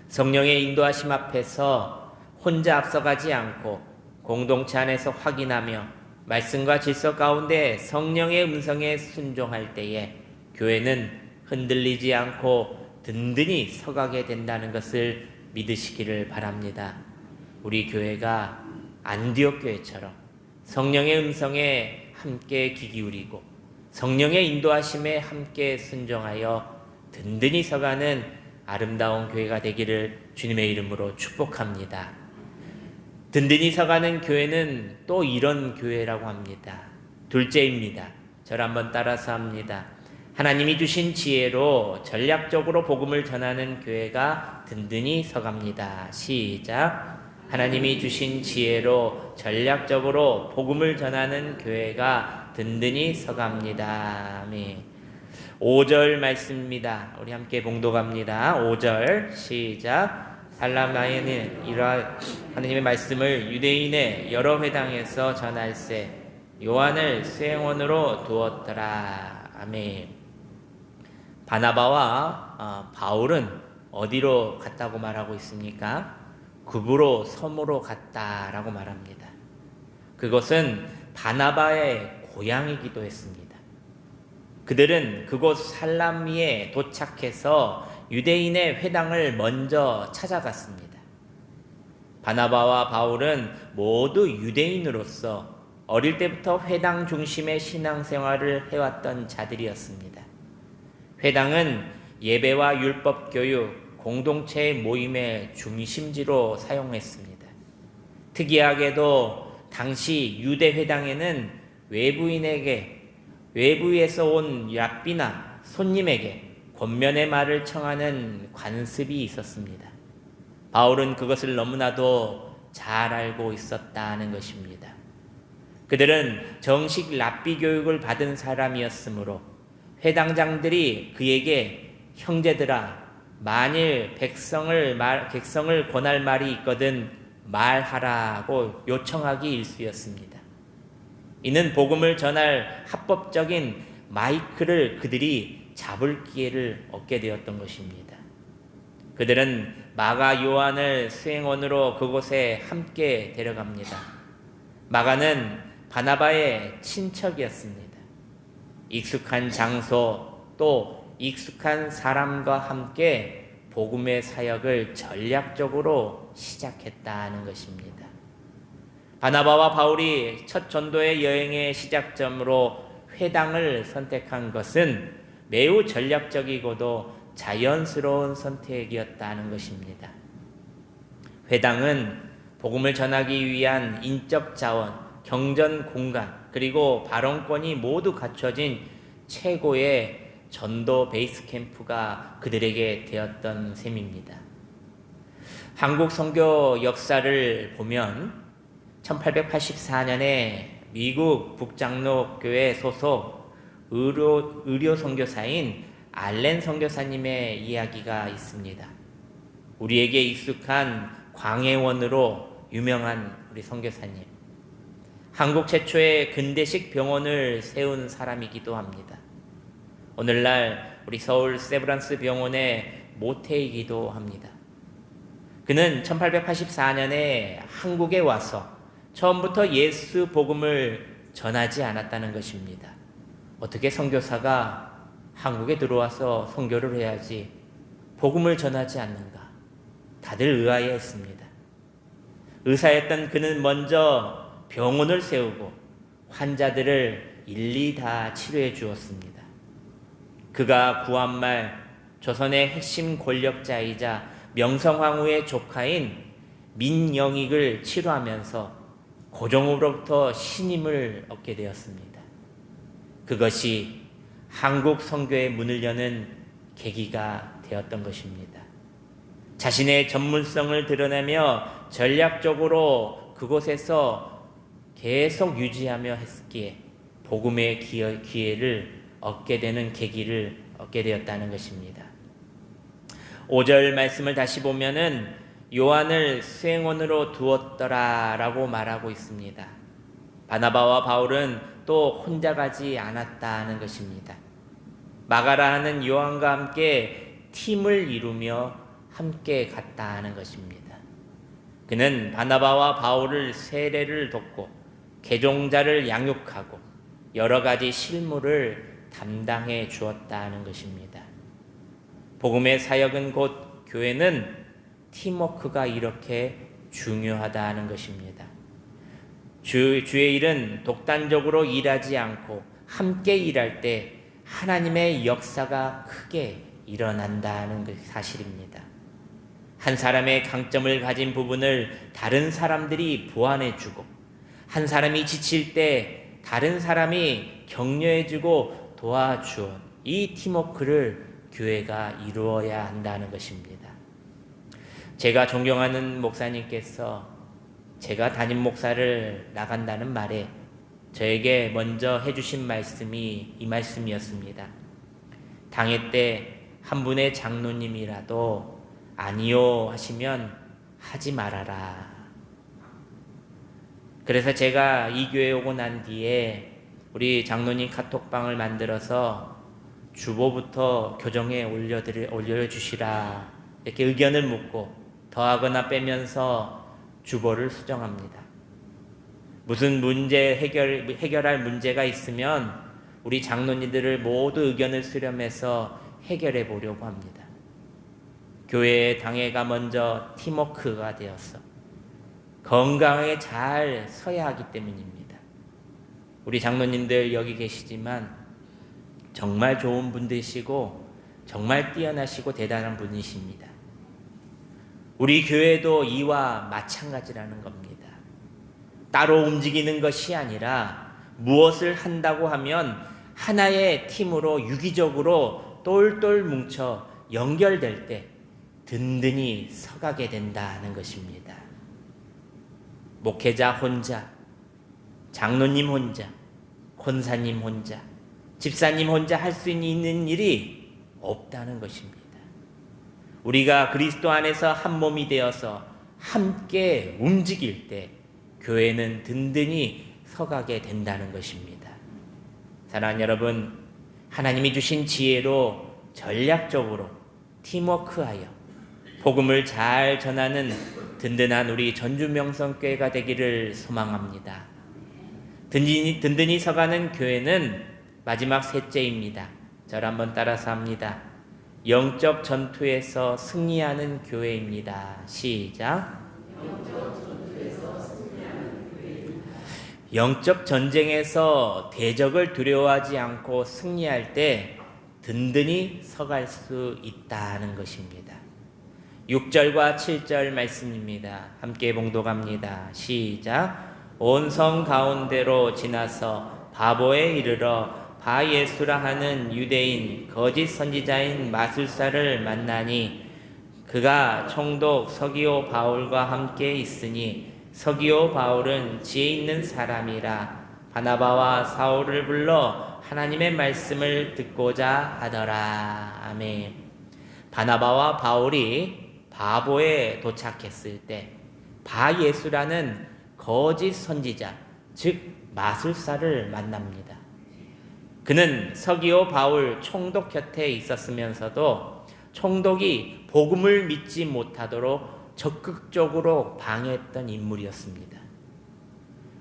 성령의 인도하심 앞에서 혼자 앞서가지 않고 공동체 안에서 확인하며 말씀과 질서 가운데 성령의 음성에 순종할 때에 교회는 흔들리지 않고 든든히 서가게 된다는 것을 믿으시기를 바랍니다. 우리 교회가 안디옥 교회처럼 성령의 음성에 함께 귀 기울이고 성령의 인도하심에 함께 순종하여 든든히 서가는 아름다운 교회가 되기를 주님의 이름으로 축복합니다. 든든히 서가는 교회는 또 이런 교회라고 합니다. 둘째입니다. 저를 한번 따라서 합니다. 하나님이 주신 지혜로 전략적으로 복음을 전하는 교회가 든든히 서갑니다. 시작. 하나님이 주신 지혜로 전략적으로 복음을 전하는 교회가 든든히 서갑니다. 아멘. 5절 말씀입니다. 우리 함께 봉독합니다. 5절 시작. 살라마에는 이러한 하나님의 말씀을 유대인의 여러 회당에서 전할세 요한을 수행원으로 두었더라. 아멘. 바나바와 바울은 어디로 갔다고 말하고 있습니까? 구브로 섬으로 갔다라고 말합니다. 그것은 바나바의 고향이기도 했습니다. 그들은 그곳 살라미에 도착해서 유대인의 회당을 먼저 찾아갔습니다. 바나바와 바울은 모두 유대인으로서 어릴 때부터 회당 중심의 신앙생활을 해왔던 자들이었습니다. 회당은 예배와 율법교육, 공동체의 모임의 중심지로 사용했습니다. 특이하게도 당시 유대회당에는 외부에서 온 랍비나 손님에게 권면의 말을 청하는 관습이 있었습니다. 바울은 그것을 너무나도 잘 알고 있었다는 것입니다. 그들은 정식 랍비 교육을 받은 사람이었으므로 회당장들이 그에게 형제들아, 만일 백성을 권할 말이 있거든 말하라고 요청하기 일쑤였습니다. 이는 복음을 전할 합법적인 마이크를 그들이 잡을 기회를 얻게 되었던 것입니다. 그들은 마가 요한을 수행원으로 그곳에 함께 데려갑니다. 마가는 바나바의 친척이었습니다. 익숙한 장소 또 익숙한 사람과 함께 복음의 사역을 전략적으로 시작했다는 것입니다. 바나바와 바울이 첫 전도의 여행의 시작점으로 회당을 선택한 것은 매우 전략적이고도 자연스러운 선택이었다는 것입니다. 회당은 복음을 전하기 위한 인적 자원, 경전 공간, 그리고 발언권이 모두 갖춰진 최고의 전도 베이스 캠프가 그들에게 되었던 셈입니다. 한국 선교 역사를 보면 1884년에 미국 북장로교회 소속 의료 선교사인 알렌 선교사님의 이야기가 있습니다. 우리에게 익숙한 광해원으로 유명한 우리 선교사님. 한국 최초의 근대식 병원을 세운 사람이기도 합니다. 오늘날 우리 서울 세브란스 병원의 모태이기도 합니다. 그는 1884년에 한국에 와서 처음부터 예수 복음을 전하지 않았다는 것입니다. 어떻게 선교사가 한국에 들어와서 선교를 해야지 복음을 전하지 않는가? 다들 의아해했습니다. 의사였던 그는 먼저 병원을 세우고 환자들을 일일이 다 치료해 주었습니다. 그가 구한말 조선의 핵심 권력자이자 명성황후의 조카인 민영익을 치료하면서 고종으로부터 신임을 얻게 되었습니다. 그것이 한국 선교의 문을 여는 계기가 되었던 것입니다. 자신의 전문성을 드러내며 전략적으로 그곳에서 계속 유지하며 했기에 복음의 기회를 얻게 되는 계기를 얻게 되었다는 것입니다. 5절 말씀을 다시 보면은 요한을 수행원으로 두었더라라고 말하고 있습니다. 바나바와 바울은 또 혼자 가지 않았다는 것입니다. 마가라 하는 요한과 함께 팀을 이루며 함께 갔다는 것입니다. 그는 바나바와 바울을 세례를 돕고 개종자를 양육하고 여러 가지 실무를 담당해 주었다는 것입니다. 복음의 사역은 곧 교회는 팀워크가 이렇게 중요하다는 것입니다. 주의 일은 독단적으로 일하지 않고 함께 일할 때 하나님의 역사가 크게 일어난다는 그 사실입니다. 한 사람의 강점을 가진 부분을 다른 사람들이 보완해주고 한 사람이 지칠 때 다른 사람이 격려해주고 도와주어 이 팀워크를 교회가 이루어야 한다는 것입니다. 제가 존경하는 목사님께서 제가 담임 목사를 나간다는 말에 저에게 먼저 해주신 말씀이 이 말씀이었습니다. 당회 때 한 분의 장로님이라도 아니요 하시면 하지 말아라. 그래서 제가 이 교회에 오고 난 뒤에 우리 장로님 카톡방을 만들어서 주보부터 교정에 올려주시라 이렇게 의견을 묻고 더하거나 빼면서 주보를 수정합니다. 무슨 해결할 문제가 있으면 우리 장로님들을 모두 의견을 수렴해서 해결해 보려고 합니다. 교회의 당회가 먼저 팀워크가 되어서 건강하게 잘 서야 하기 때문입니다. 우리 장로님들 여기 계시지만 정말 좋은 분들이시고 정말 뛰어나시고 대단한 분이십니다. 우리 교회도 이와 마찬가지라는 겁니다. 따로 움직이는 것이 아니라 무엇을 한다고 하면 하나의 팀으로 유기적으로 똘똘 뭉쳐 연결될 때 든든히 서가게 된다는 것입니다. 목회자 혼자, 장로님 혼자, 권사님 혼자, 집사님 혼자 할 수 있는 일이 없다는 것입니다. 우리가 그리스도 안에서 한 몸이 되어서 함께 움직일 때 교회는 든든히 서가게 된다는 것입니다. 사랑하는 여러분, 하나님이 주신 지혜로 전략적으로 팀워크하여 복음을 잘 전하는 든든한 우리 전주명성교회가 되기를 소망합니다. 든든히 서가는 교회는 마지막 셋째입니다. 저를 한번 따라서 합니다. 영적 전투에서 승리하는 교회입니다. 시작. 영적 전쟁에서 대적을 두려워하지 않고 승리할 때 든든히 서갈 수 있다는 것입니다. 6절과 7절 말씀입니다. 함께 봉독합니다. 시작. 온 성 가운데로 지나서 바보에 이르러 바예수라 하는 유대인 거짓 선지자인 마술사를 만나니 그가 총독 서기오 바울과 함께 있으니 서기오 바울은 지혜 있는 사람이라 바나바와 사울을 불러 하나님의 말씀을 듣고자 하더라. 아멘. 바나바와 바울이 바보에 도착했을 때 바예수라는 거짓 선지자, 즉 마술사를 만납니다. 그는 서기오 바울 총독 곁에 있었으면서도 총독이 복음을 믿지 못하도록 적극적으로 방해했던 인물이었습니다.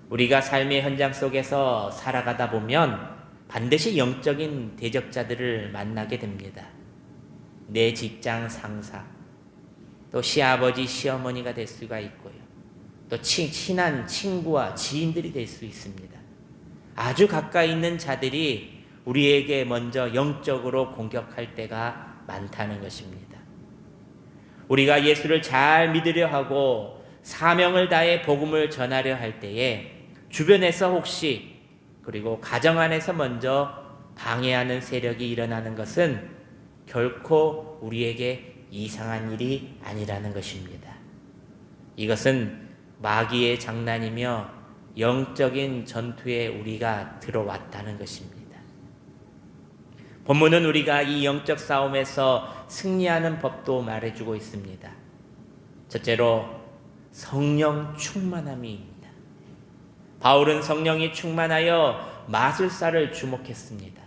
우리가 삶의 현장 속에서 살아가다 보면 반드시 영적인 대적자들을 만나게 됩니다. 내 직장 상사, 또 시아버지, 시어머니가 될 수가 있고요. 또 친한 친구와 지인들이 될 수 있습니다. 아주 가까이 있는 자들이 우리에게 먼저 영적으로 공격할 때가 많다는 것입니다. 우리가 예수를 잘 믿으려 하고 사명을 다해 복음을 전하려 할 때에 주변에서 혹시 그리고 가정 안에서 먼저 방해하는 세력이 일어나는 것은 결코 우리에게 이상한 일이 아니라는 것입니다. 이것은 마귀의 장난이며 영적인 전투에 우리가 들어왔다는 것입니다. 본문은 우리가 이 영적 싸움에서 승리하는 법도 말해주고 있습니다. 첫째로 성령 충만함입니다. 바울은 성령이 충만하여 마술사를 주목했습니다.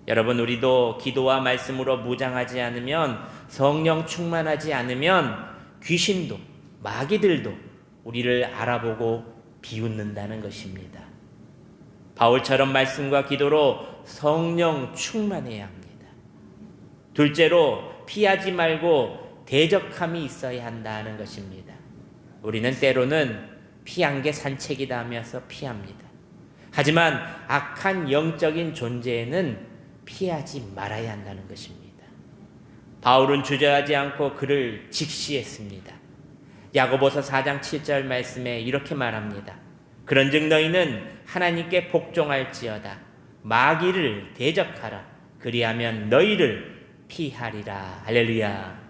여러분, 우리도 기도와 말씀으로 무장하지 않으면, 성령 충만하지 않으면 귀신도 마귀들도 우리를 알아보고 비웃는다는 것입니다. 바울처럼 말씀과 기도로 성령 충만해야 합니다. 둘째로 피하지 말고 대적함이 있어야 한다는 것입니다. 우리는 때로는 피한 게 산책이다 하면서 피합니다. 하지만 악한 영적인 존재에는 피하지 말아야 한다는 것입니다. 바울은 주저하지 않고 그를 직시했습니다. 야고보서 4장 7절 말씀에 이렇게 말합니다. 그런즉 너희는 하나님께 복종할지어다. 마귀를 대적하라. 그리하면 너희를 피하리라. 할렐루야.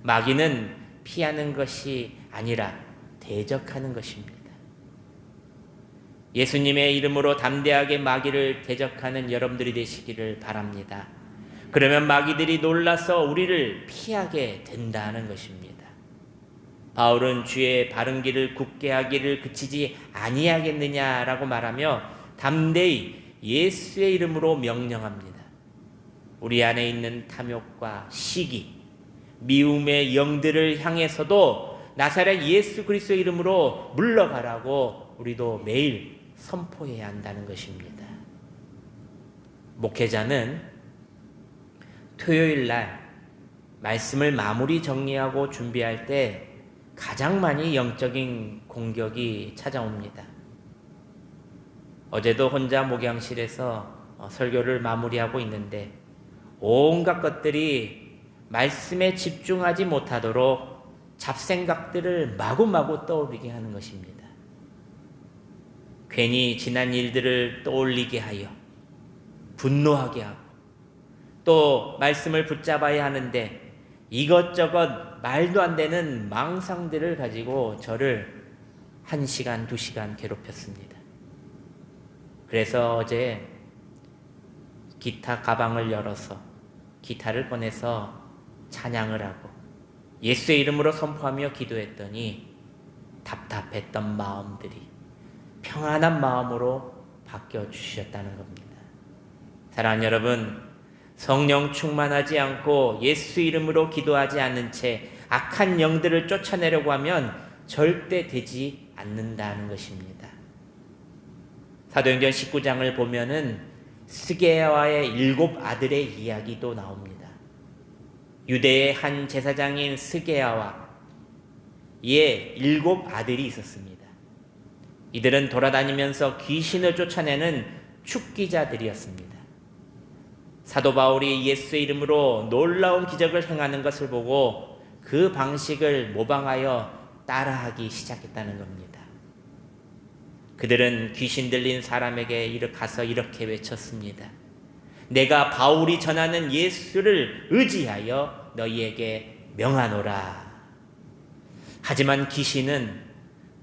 마귀는 피하는 것이 아니라 대적하는 것입니다. 예수님의 이름으로 담대하게 마귀를 대적하는 여러분들이 되시기를 바랍니다. 그러면 마귀들이 놀라서 우리를 피하게 된다는 것입니다. 바울은 주의 바른 길을 굳게 하기를 그치지 아니하겠느냐라고 말하며 담대히 예수의 이름으로 명령합니다. 우리 안에 있는 탐욕과 시기, 미움의 영들을 향해서도 나사렛 예수 그리스도의 이름으로 물러가라고 우리도 매일 선포해야 한다는 것입니다. 목회자는 토요일 날 말씀을 마무리 정리하고 준비할 때 가장 많이 영적인 공격이 찾아옵니다. 어제도 혼자 목양실에서 설교를 마무리하고 있는데 온갖 것들이 말씀에 집중하지 못하도록 잡생각들을 마구마구 떠올리게 하는 것입니다. 괜히 지난 일들을 떠올리게 하여 분노하게 하고 또 말씀을 붙잡아야 하는데 이것저것 말도 안 되는 망상들을 가지고 저를 1시간, 2시간 괴롭혔습니다. 그래서 어제 기타 가방을 열어서 기타를 꺼내서 찬양을 하고 예수의 이름으로 선포하며 기도했더니 답답했던 마음들이 평안한 마음으로 바뀌어 주셨다는 겁니다. 사랑하는 여러분, 성령 충만하지 않고 예수 이름으로 기도하지 않는 채 악한 영들을 쫓아내려고 하면 절대 되지 않는다는 것입니다. 사도행전 19장을 보면은 스게와의 7 아들의 이야기도 나옵니다. 유대의 한 제사장인 스게야와 이에 7 아들이 있었습니다. 이들은 돌아다니면서 귀신을 쫓아내는 축기자들이었습니다. 사도 바울이 예수의 이름으로 놀라운 기적을 행하는 것을 보고 그 방식을 모방하여 따라하기 시작했다는 겁니다. 그들은 귀신 들린 사람에게 가서 이렇게 외쳤습니다. 내가 바울이 전하는 예수를 의지하여 너희에게 명하노라. 하지만 귀신은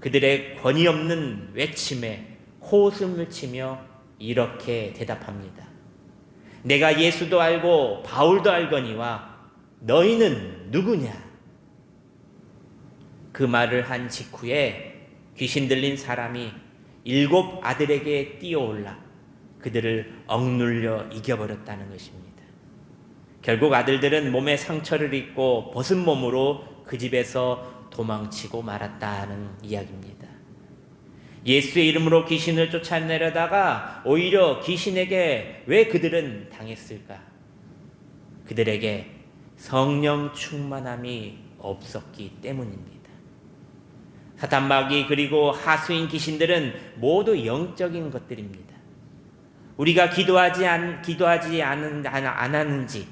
그들의 권위 없는 외침에 호흡을 치며 이렇게 대답합니다. 내가 예수도 알고 바울도 알거니와 너희는 누구냐? 그 말을 한 직후에 귀신 들린 사람이 7 아들에게 뛰어올라 그들을 억눌려 이겨버렸다는 것입니다. 결국 아들들은 몸에 상처를 입고 벗은 몸으로 그 집에서 도망치고 말았다는 이야기입니다. 예수의 이름으로 귀신을 쫓아내려다가 오히려 귀신에게 왜 그들은 당했을까? 그들에게 성령 충만함이 없었기 때문입니다. 사탄 마귀 그리고 하수인 귀신들은 모두 영적인 것들입니다. 우리가 기도하지 안 하는지,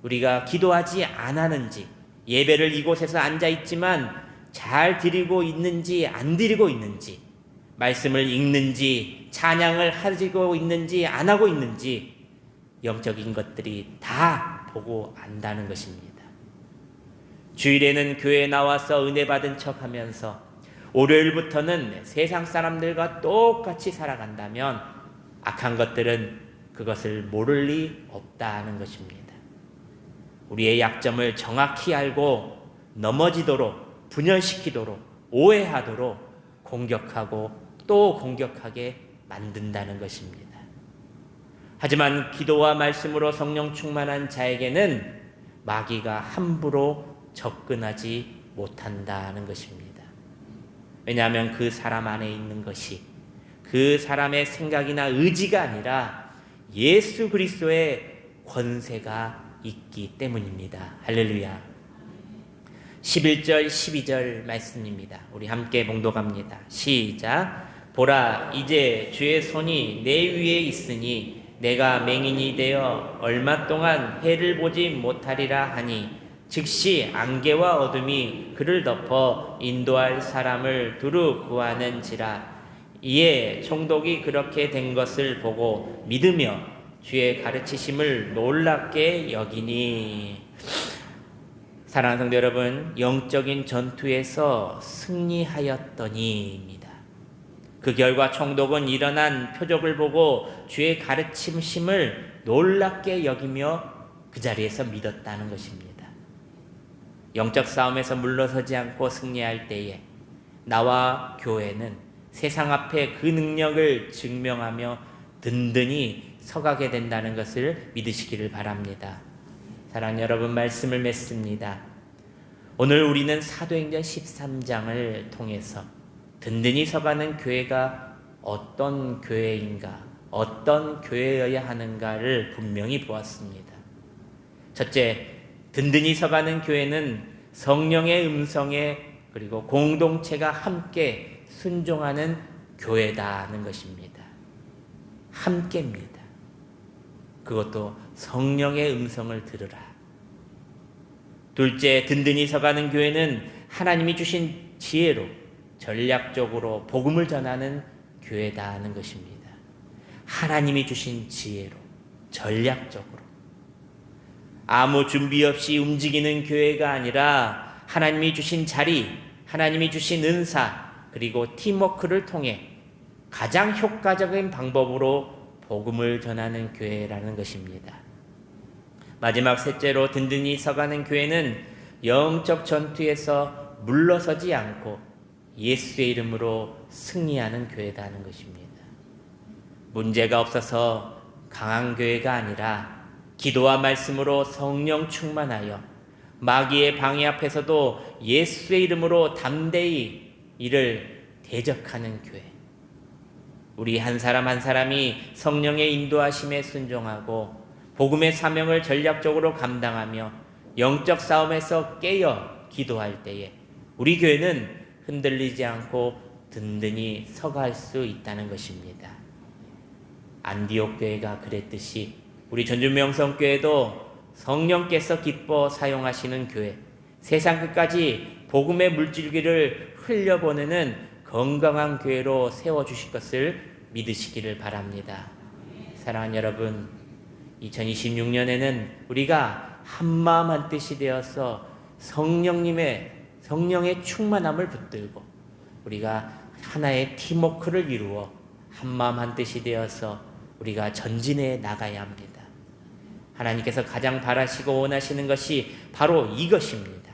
우리가 기도하지 안 하는지, 예배를 이곳에서 앉아 있지만 잘 드리고 있는지 안 드리고 있는지, 말씀을 읽는지 찬양을 하고 있는지 안 하고 있는지 영적인 것들이 다 보고 안다는 것입니다. 주일에는 교회에 나와서 은혜 받은 척하면서 월요일부터는 세상 사람들과 똑같이 살아간다면 악한 것들은 그것을 모를 리 없다는 것입니다. 우리의 약점을 정확히 알고 넘어지도록, 분열시키도록, 오해하도록 공격하고 또 공격하게 만든다는 것입니다. 하지만 기도와 말씀으로 성령 충만한 자에게는 마귀가 함부로 접근하지 못한다는 것입니다. 왜냐하면 그 사람 안에 있는 것이 그 사람의 생각이나 의지가 아니라 예수 그리스도의 권세가 있기 때문입니다. 할렐루야. 11절 12절 말씀입니다. 우리 함께 봉독합니다. 시작. 보라, 이제 주의 손이 내 위에 있으니 내가 맹인이 되어 얼마 동안 해를 보지 못하리라 하니 즉시 안개와 어둠이 그를 덮어 인도할 사람을 두루 구하는지라. 이에 총독이 그렇게 된 것을 보고 믿으며 주의 가르치심을 놀랍게 여기니. 사랑하는 성도 여러분, 영적인 전투에서 승리하였더니입니다. 그 결과 총독은 일어난 표적을 보고 주의 가르치심을 놀랍게 여기며 그 자리에서 믿었다는 것입니다. 영적 싸움에서 물러서지 않고 승리할 때에 나와 교회는 세상 앞에 그 능력을 증명하며 든든히 서가게 된다는 것을 믿으시기를 바랍니다. 사랑하는 여러분, 말씀을 맺습니다. 오늘 우리는 사도행전 13장을 통해서 든든히 서가는 교회가 어떤 교회인가, 어떤 교회여야 하는가를 분명히 보았습니다. 첫째, 든든히 서가는 교회는 성령의 음성에 그리고 공동체가 함께 순종하는 교회다는 것입니다. 함께입니다. 그것도 성령의 음성을 들으라. 둘째, 든든히 서가는 교회는 하나님이 주신 지혜로 전략적으로 복음을 전하는 교회다 하는 것입니다. 하나님이 주신 지혜로 전략적으로 아무 준비 없이 움직이는 교회가 아니라 하나님이 주신 자리, 하나님이 주신 은사, 그리고 팀워크를 통해 가장 효과적인 방법으로 복음을 전하는 교회라는 것입니다. 마지막 셋째로 든든히 서가는 교회는 영적 전투에서 물러서지 않고 예수의 이름으로 승리하는 교회라는 것입니다. 문제가 없어서 강한 교회가 아니라 기도와 말씀으로 성령 충만하여 마귀의 방해 앞에서도 예수의 이름으로 담대히 이를 대적하는 교회. 우리 한 사람 한 사람이 성령의 인도하심에 순종하고 복음의 사명을 전략적으로 감당하며 영적 싸움에서 깨어 기도할 때에 우리 교회는 흔들리지 않고 든든히 서갈 수 있다는 것입니다. 안디옥 교회가 그랬듯이 우리 전주명성교회도 성령께서 기뻐 사용하시는 교회, 세상 끝까지 복음의 물줄기를 흘려보내는 건강한 교회로 세워주실 것을 믿으시기를 바랍니다. 사랑하는 여러분, 2026년에는 우리가 한마음 한뜻이 되어서 성령의 충만함을 붙들고 우리가 하나의 팀워크를 이루어 한마음 한뜻이 되어서 우리가 전진해 나가야 합니다. 하나님께서 가장 바라시고 원하시는 것이 바로 이것입니다.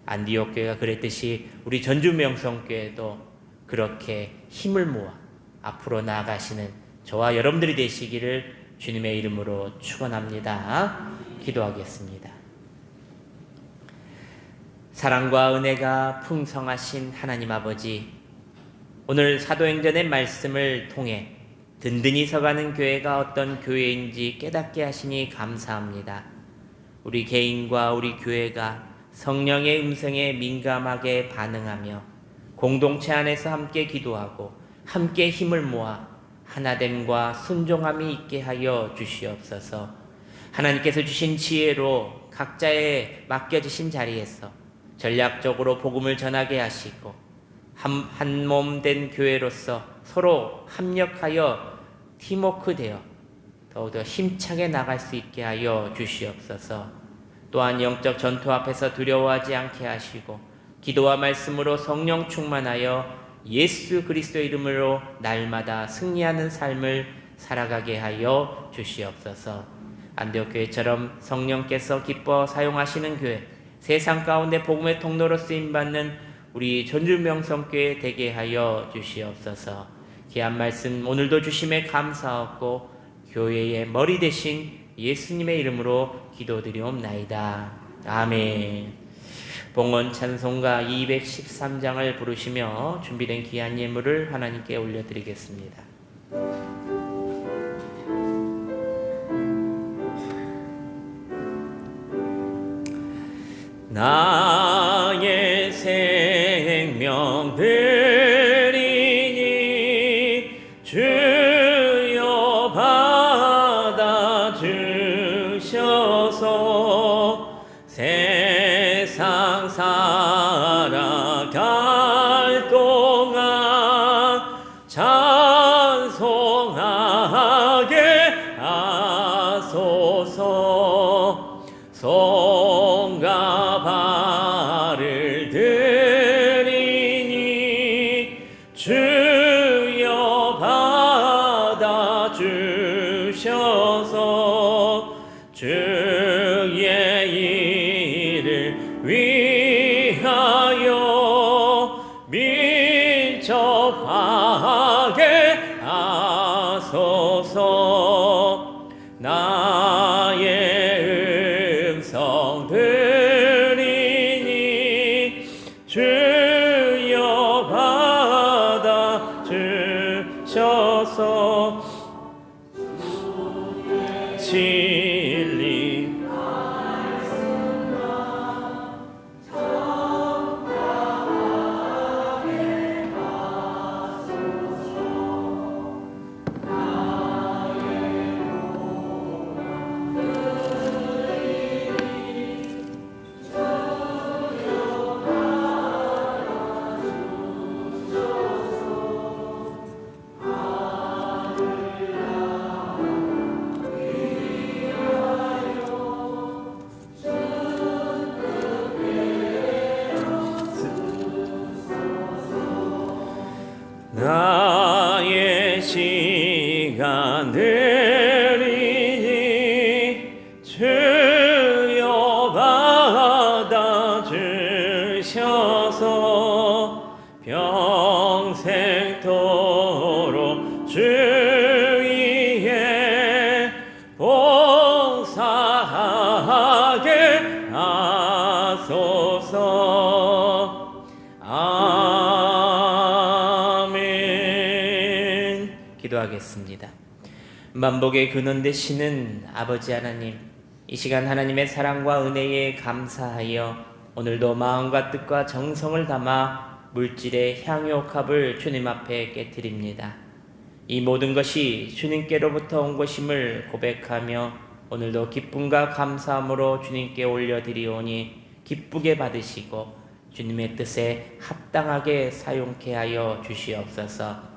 안디옥 교회가 그랬듯이 우리 전주명성교회도 그렇게 힘을 모아 앞으로 나아가시는 저와 여러분들이 되시기를 주님의 이름으로 축원합니다. 기도하겠습니다. 사랑과 은혜가 풍성하신 하나님 아버지, 오늘 사도행전의 말씀을 통해 든든히 서가는 교회가 어떤 교회인지 깨닫게 하시니 감사합니다. 우리 개인과 우리 교회가 성령의 음성에 민감하게 반응하며 공동체 안에서 함께 기도하고 함께 힘을 모아 하나됨과 순종함이 있게 하여 주시옵소서. 하나님께서 주신 지혜로 각자의 맡겨주신 자리에서 전략적으로 복음을 전하게 하시고 한 몸 된 교회로서 서로 합력하여 팀워크 되어 더욱더 힘차게 나갈 수 있게 하여 주시옵소서. 또한 영적 전투 앞에서 두려워하지 않게 하시고 기도와 말씀으로 성령 충만하여 예수 그리스도의 이름으로 날마다 승리하는 삶을 살아가게 하여 주시옵소서. 안디옥 교회처럼 성령께서 기뻐 사용하시는 교회, 세상 가운데 복음의 통로로 쓰임받는 우리 전주명성교회 되게 하여 주시옵소서. 귀한 말씀 오늘도 주심에 감사하고 교회의 머리 되신 예수님의 이름으로 기도드리옵나이다. 아멘. 봉헌 찬송가 213장을 부르시며 준비된 귀한 예물을 하나님께 올려드리겠습니다. 나의 생명 드리니 주여 받아주셔서 세상 살아갈 동안 찬송하게 하소서. 손과 발을 드리니 주여 받아주셔서 주의 일을 위하여 밀접하게 하소서. 나의 음성 들리니 주여 받아주셔서 진리 비가 내리니 주여 받아주셔서 평생토록 주 위에 봉사하게 하소서. 아멘. 기도하겠습니다. 만복의 근원 되시는 아버지 하나님, 이 시간 하나님의 사랑과 은혜에 감사하여 오늘도 마음과 뜻과 정성을 담아 물질의 향유옥합을 주님 앞에 깨뜨립니다. 이 모든 것이 주님께로부터 온 것임을 고백하며 오늘도 기쁨과 감사함으로 주님께 올려드리오니 기쁘게 받으시고 주님의 뜻에 합당하게 사용케 하여 주시옵소서.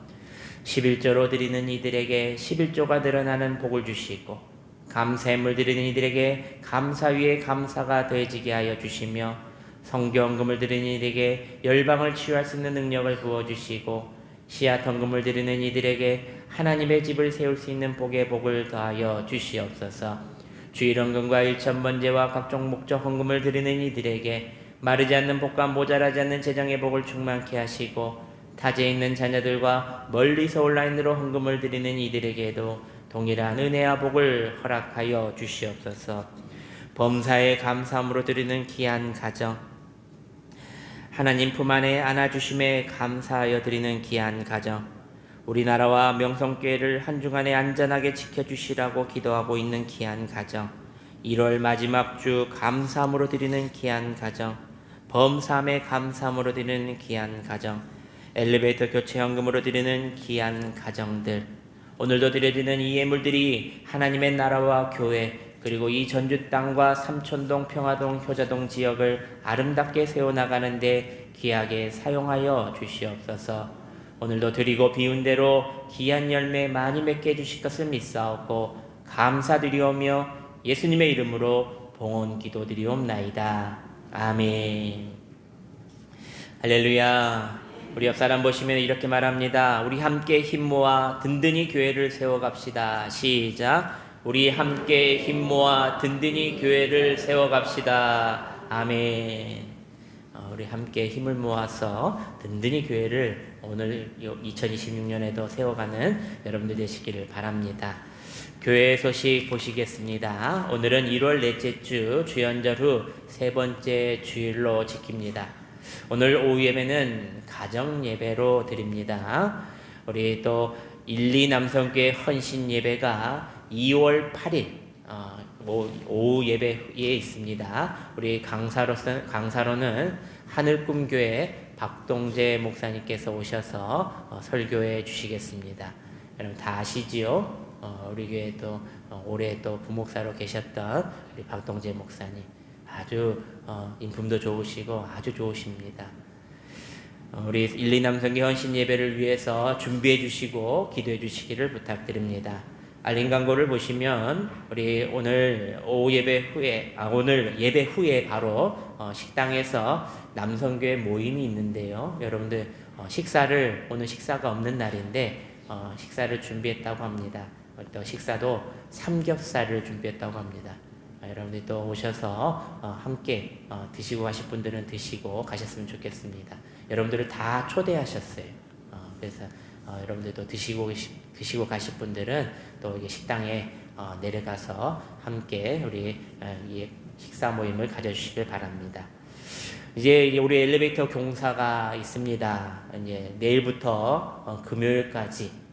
11조로 드리는 이들에게 11조가 드러나는 복을 주시고 감사의 드리는 이들에게 감사 위에 감사가 더해지게 하여 주시며 성경금을 드리는 이들에게 열방을 치유할 수 있는 능력을 부어주시고 씨앗헌금을 드리는 이들에게 하나님의 집을 세울 수 있는 복의 복을 더하여 주시옵소서. 주일헌금과 일천번제와 각종 목적 헌금을 드리는 이들에게 마르지 않는 복과 모자라지 않는 재정의 복을 충만케 하시고 타지에 있는 자녀들과 멀리서 온라인으로 헌금을 드리는 이들에게도 동일한 은혜와 복을 허락하여 주시옵소서. 범사에 감사함으로 드리는 귀한 가정, 하나님 품 안에 안아주심에 감사하여 드리는 귀한 가정, 우리나라와 명성교회를 한 주간에 안전하게 지켜주시라고 기도하고 있는 귀한 가정, 1월 마지막 주 감사함으로 드리는 귀한 가정, 범사함에 감사함으로 드리는 귀한 가정, 엘리베이터 교체 헌금으로 드리는 귀한 가정들, 오늘도 드려지는 이 예물들이 하나님의 나라와 교회 그리고 이 전주 땅과 삼촌동, 평화동, 효자동 지역을 아름답게 세워나가는데 귀하게 사용하여 주시옵소서. 오늘도 드리고 비운 대로 귀한 열매 많이 맺게 해주실 것을 믿사옵고 감사드리오며 예수님의 이름으로 봉헌 기도드리옵나이다. 아멘. 할렐루야. 우리 옆 사람 보시면 이렇게 말합니다. 우리 함께 힘 모아 든든히 교회를 세워갑시다. 시작. 우리 함께 힘 모아 든든히 교회를 세워갑시다. 아멘. 우리 함께 힘을 모아서 든든히 교회를 오늘 2026년에도 세워가는 여러분들 되시기를 바랍니다. 교회 소식 보시겠습니다. 오늘은 1월 넷째 주 주연절 후 세 번째 주일로 지킵니다. 오늘 오후 예배는 가정 예배로 드립니다. 우리 또 1, 2 남성교회 헌신 예배가 2월 8일 오후 예배에 있습니다. 우리 강사로는 하늘꿈교회 박동재 목사님께서 오셔서 설교해 주시겠습니다. 여러분 다 아시지요? 우리 교회 또 올해 또 부목사로 계셨던 우리 박동재 목사님 아주 인품도 좋으시고 아주 좋으십니다. 우리 1, 2 남성교 헌신 예배를 위해서 준비해 주시고 기도해 주시기를 부탁드립니다. 알림 광고를 보시면 우리 오늘 오후 예배 후에 오늘 예배 후에 바로 식당에서 남성교회 모임이 있는데요. 여러분들 오늘 식사가 없는 날인데 식사를 준비했다고 합니다. 또 식사도 삼겹살을 준비했다고 합니다. 여러분들 또 오셔서 함께 드시고 가실 분들은 드시고 가셨으면 좋겠습니다. 여러분들을 다 초대하셨어요. 그래서 여러분들도 드시고 가실 분들은 또 이게 식당에 내려가서 함께 우리 식사 모임을 가져주시길 바랍니다. 이제 우리 엘리베이터 공사가 있습니다. 이제 내일부터 금요일까지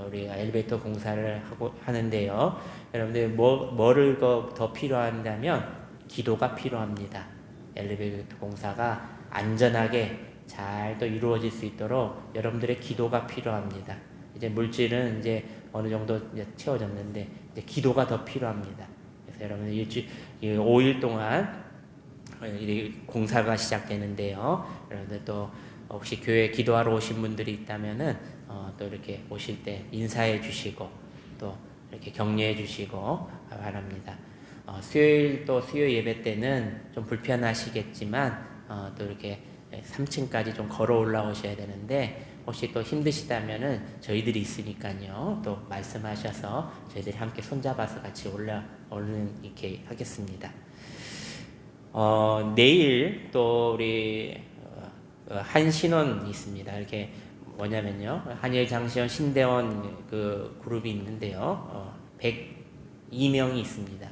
우리가 엘리베이터 공사를 하는데요. 여러분들 뭐를 더 필요한다면 기도가 필요합니다. 엘리베이터 공사가 안전하게 잘 또 이루어질 수 있도록 여러분들의 기도가 필요합니다. 이제 물질은 이제 어느 정도 이제 채워졌는데 이제 기도가 더 필요합니다. 그래서 여러분들 5일 동안 공사가 시작되는데요. 여러분들 또 혹시 교회 기도하러 오신 분들이 있다면은 또 이렇게 오실 때 인사해 주시고 또 이렇게 격려해 주시고 바랍니다. 수요일 예배 때는 좀 불편하시겠지만 또 이렇게 3층까지 좀 걸어 올라오셔야 되는데 혹시 또 힘드시다면은 저희들이 있으니까요. 또 말씀하셔서 저희들이 함께 손잡아서 같이 올라오는 이렇게 하겠습니다. 내일 또 우리 한 신혼이 있습니다. 이렇게 뭐냐면요. 한일 장시원 신대원 그 그룹이 있는데요. 102명이 있습니다.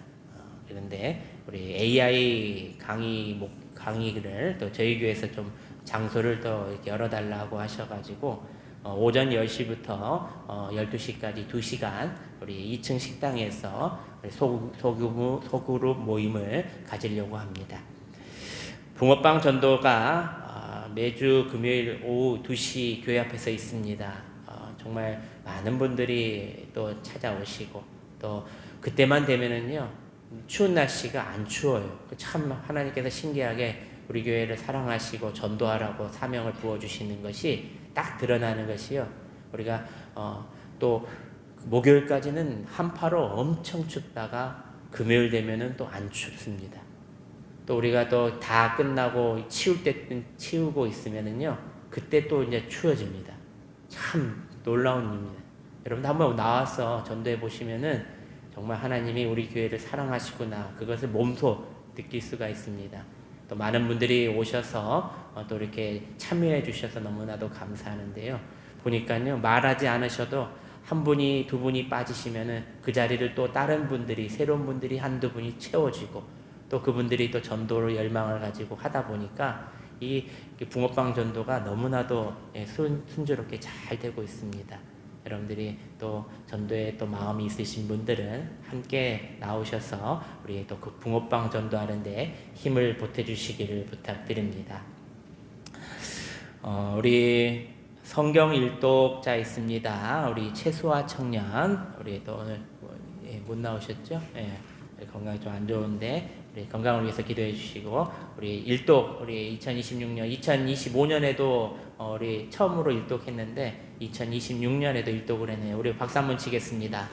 그런데 우리 AI 강의를 또 저희 교회에서 좀 장소를 또 이렇게 열어달라고 하셔가지고 오전 10시부터 12시까지 2시간 우리 2층 식당에서 소그룹 모임을 가지려고 합니다. 붕어빵 전도가 매주 금요일 오후 2시 교회 앞에서 있습니다. 정말 많은 분들이 또 찾아오시고 또 그때만 되면은요 추운 날씨가 안 추워요. 참 하나님께서 신기하게 우리 교회를 사랑하시고 전도하라고 사명을 부어주시는 것이 딱 드러나는 것이요. 우리가 또 목요일까지는 한파로 엄청 춥다가 금요일 되면은 또 안 춥습니다. 또 우리가 또 다 끝나고 치울 때 치우고 있으면은요 그때 또 이제 추워집니다. 참 놀라운 일입니다. 여러분 한번 나와서 전도해 보시면은 정말 하나님이 우리 교회를 사랑하시구나 그것을 몸소 느낄 수가 있습니다. 또 많은 분들이 오셔서 또 이렇게 참여해 주셔서 너무나도 감사하는데요. 보니까요 말하지 않으셔도 한 분이 두 분이 빠지시면은 그 자리를 또 다른 분들이 새로운 분들이 한두 분이 채워지고 또 그분들이 또 전도를 열망을 가지고 하다 보니까 이 붕어빵 전도가 너무나도 순조롭게 잘 되고 있습니다. 여러분들이 또 전도에 또 마음이 있으신 분들은 함께 나오셔서 우리 또 그 붕어빵 전도하는데 힘을 보태주시기를 부탁드립니다. 우리 성경 일독자 있습니다. 우리 최수아 청년 우리 또 오늘 못 나오셨죠? 건강이 좀 안 좋은데 우리 건강을 위해서 기도해 주시고 우리 일독 우리 2026년 2025년에도 우리 처음으로 일독했는데 2026년에도 일독을 했네요. 우리 박수 한번 치겠습니다.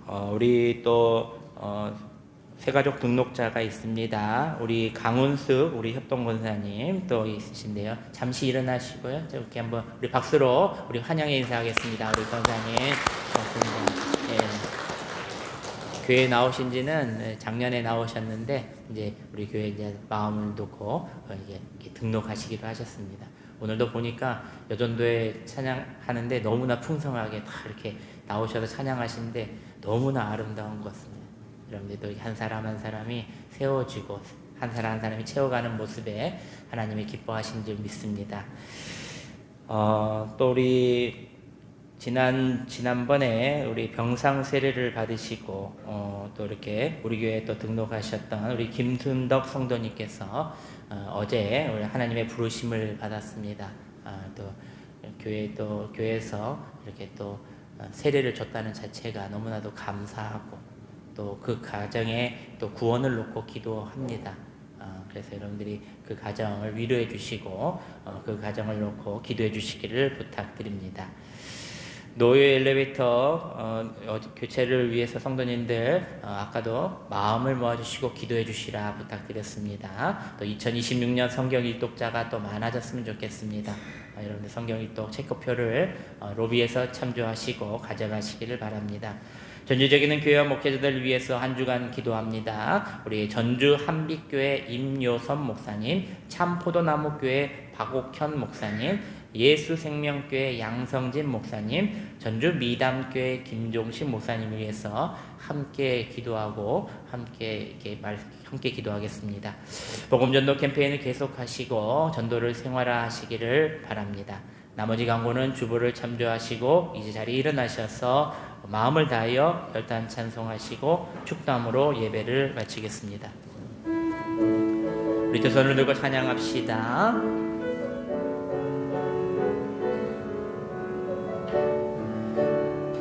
네. 우리 또 새가족 등록자가 있습니다. 우리 강훈숙 우리 협동권사님 또 있으신데요. 잠시 일어나시고요. 이렇게 한번 우리 박수로 우리 환영의 인사하겠습니다. 우리 권사님 고맙습니다. 교회 나오신 지는 작년에 나오셨는데 이제 우리 교회 이제 마음을 놓고 이렇게 등록하시기로 하셨습니다. 오늘도 보니까 여전도에 찬양하는데 너무나 풍성하게 다 이렇게 나오셔서 찬양하시는데 너무나 아름다운 것 같습니다. 여러분들도 한 사람 한 사람이 세워지고 한 사람 한 사람이 채워가는 모습에 하나님이 기뻐하신 줄 믿습니다. 또 우리 지난번에 우리 병상 세례를 받으시고 또 이렇게 우리 교회에 또 등록하셨던 우리 김순덕 성도님께서 어제 우리 하나님의 부르심을 받았습니다. 또 교회에서 이렇게 또 세례를 줬다는 자체가 너무나도 감사하고 또 그 가정에 또 구원을 놓고 기도합니다. 그래서 여러분들이 그 가정을 위로해 주시고 그 가정을 놓고 기도해 주시기를 부탁드립니다. 노예 엘리베이터 교체를 위해서 성도님들 아까도 마음을 모아주시고 기도해 주시라 부탁드렸습니다. 또 2026년 성경 일독자가 또 많아졌으면 좋겠습니다. 여러분들 성경 일독 체크표를 로비에서 참조하시고 가져가시기를 바랍니다. 전주적인 교회와 목회자들을 위해서 한 주간 기도합니다. 우리 전주 한빛교회 임요선 목사님, 참포도나무교회 박옥현 목사님, 예수생명교회 양성진 목사님, 전주 미담교회 김종식 목사님을 위해서 함께 기도하고 함께 기도하겠습니다. 복음전도 캠페인을 계속하시고 전도를 생활화하시기를 바랍니다. 나머지 광고는 주보를 참조하시고 이제 자리에 일어나셔서 마음을 다하여 결단 찬송하시고 축도함으로 예배를 마치겠습니다. 우리 두 손을 들고 찬양합시다.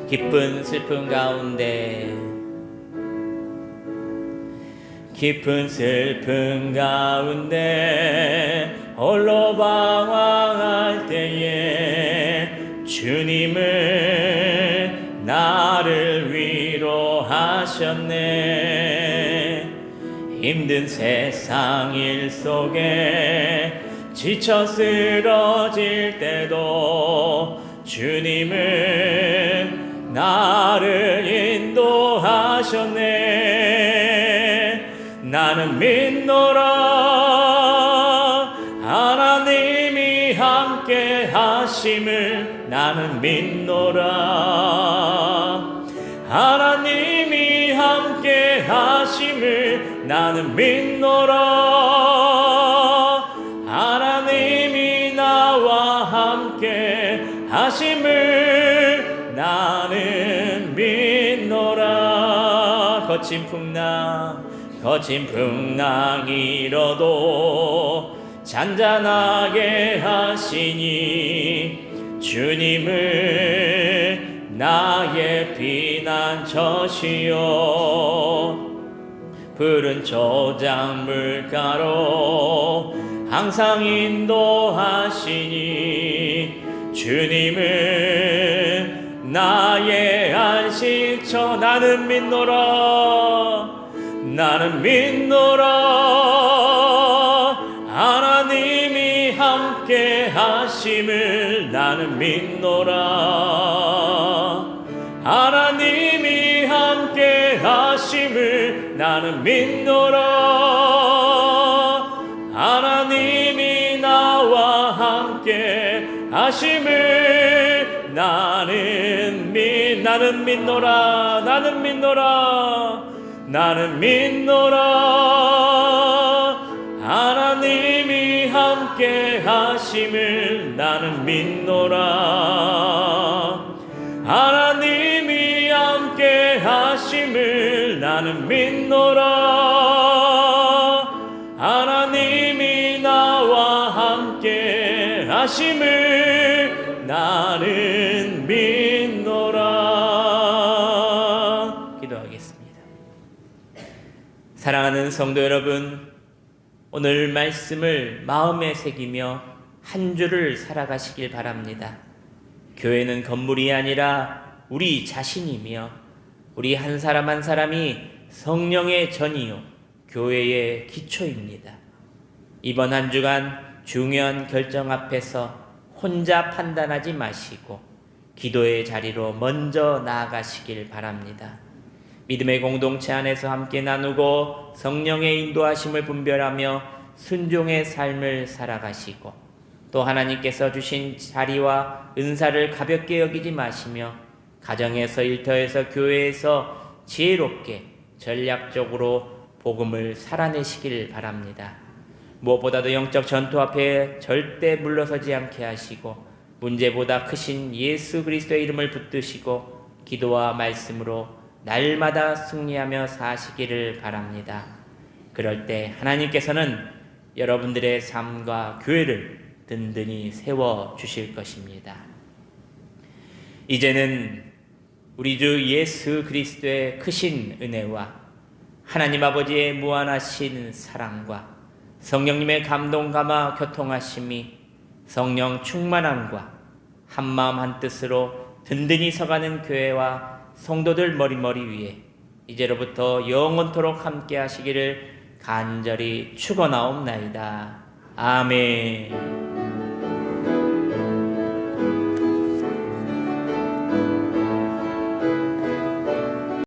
기쁜 슬픔 가운데 깊은 슬픔 가운데 홀로 방황할 때에 주님은 나를 위로하셨네. 힘든 세상 일 속에 지쳐 쓰러질 때도 주님은 나를 인도하셨네. 나는 믿노라 하나님이 함께 하심을. 나는 믿노라 하나님이 함께 하심을. 나는 믿노라 하나님이 나와 함께 하심을. 나는 믿노라. 거친 풍랑 일어도 잔잔하게 하시니 주님을 나의 피난처시요. 푸른 초장 물가로 항상 인도하시니 주님을 나의 안식처. 나는 믿노라 하나님이 함께 하심을. 나는 믿노라 하나님이 함께 하심을. 나는 믿노라 하나님이 나와 함께 하심을. 나는 믿노라 하나님이 함께 하심을. 나는 믿노라 하나님이 함께 하심을. 나는 믿노라 하나님이 나와 함께 하심을. 나는 믿노라. 기도하겠습니다. 사랑하는 성도 여러분, 오늘 말씀을 마음에 새기며 한 주를 살아가시길 바랍니다. 교회는 건물이 아니라 우리 자신이며 우리 한 사람 한 사람이 성령의 전이요 교회의 기초입니다. 이번 한 주간 중요한 결정 앞에서 혼자 판단하지 마시고 기도의 자리로 먼저 나아가시길 바랍니다. 믿음의 공동체 안에서 함께 나누고 성령의 인도하심을 분별하며 순종의 삶을 살아가시고 또 하나님께서 주신 자리와 은사를 가볍게 여기지 마시며 가정에서, 일터에서, 교회에서 지혜롭게 전략적으로 복음을 살아내시길 바랍니다. 무엇보다도 영적 전투 앞에 절대 물러서지 않게 하시고 문제보다 크신 예수 그리스도의 이름을 붙드시고 기도와 말씀으로 날마다 승리하며 사시기를 바랍니다. 그럴 때 하나님께서는 여러분들의 삶과 교회를 든든히 세워주실 것입니다. 이제는 우리 주 예수 그리스도의 크신 은혜와 하나님 아버지의 무한하신 사랑과 성령님의 감동 감화 교통하심이 성령 충만함과 한마음 한뜻으로 든든히 서가는 교회와 성도들 머리머리 위에 이제로부터 영원토록 함께 하시기를 간절히 축원하옵나이다. 아멘.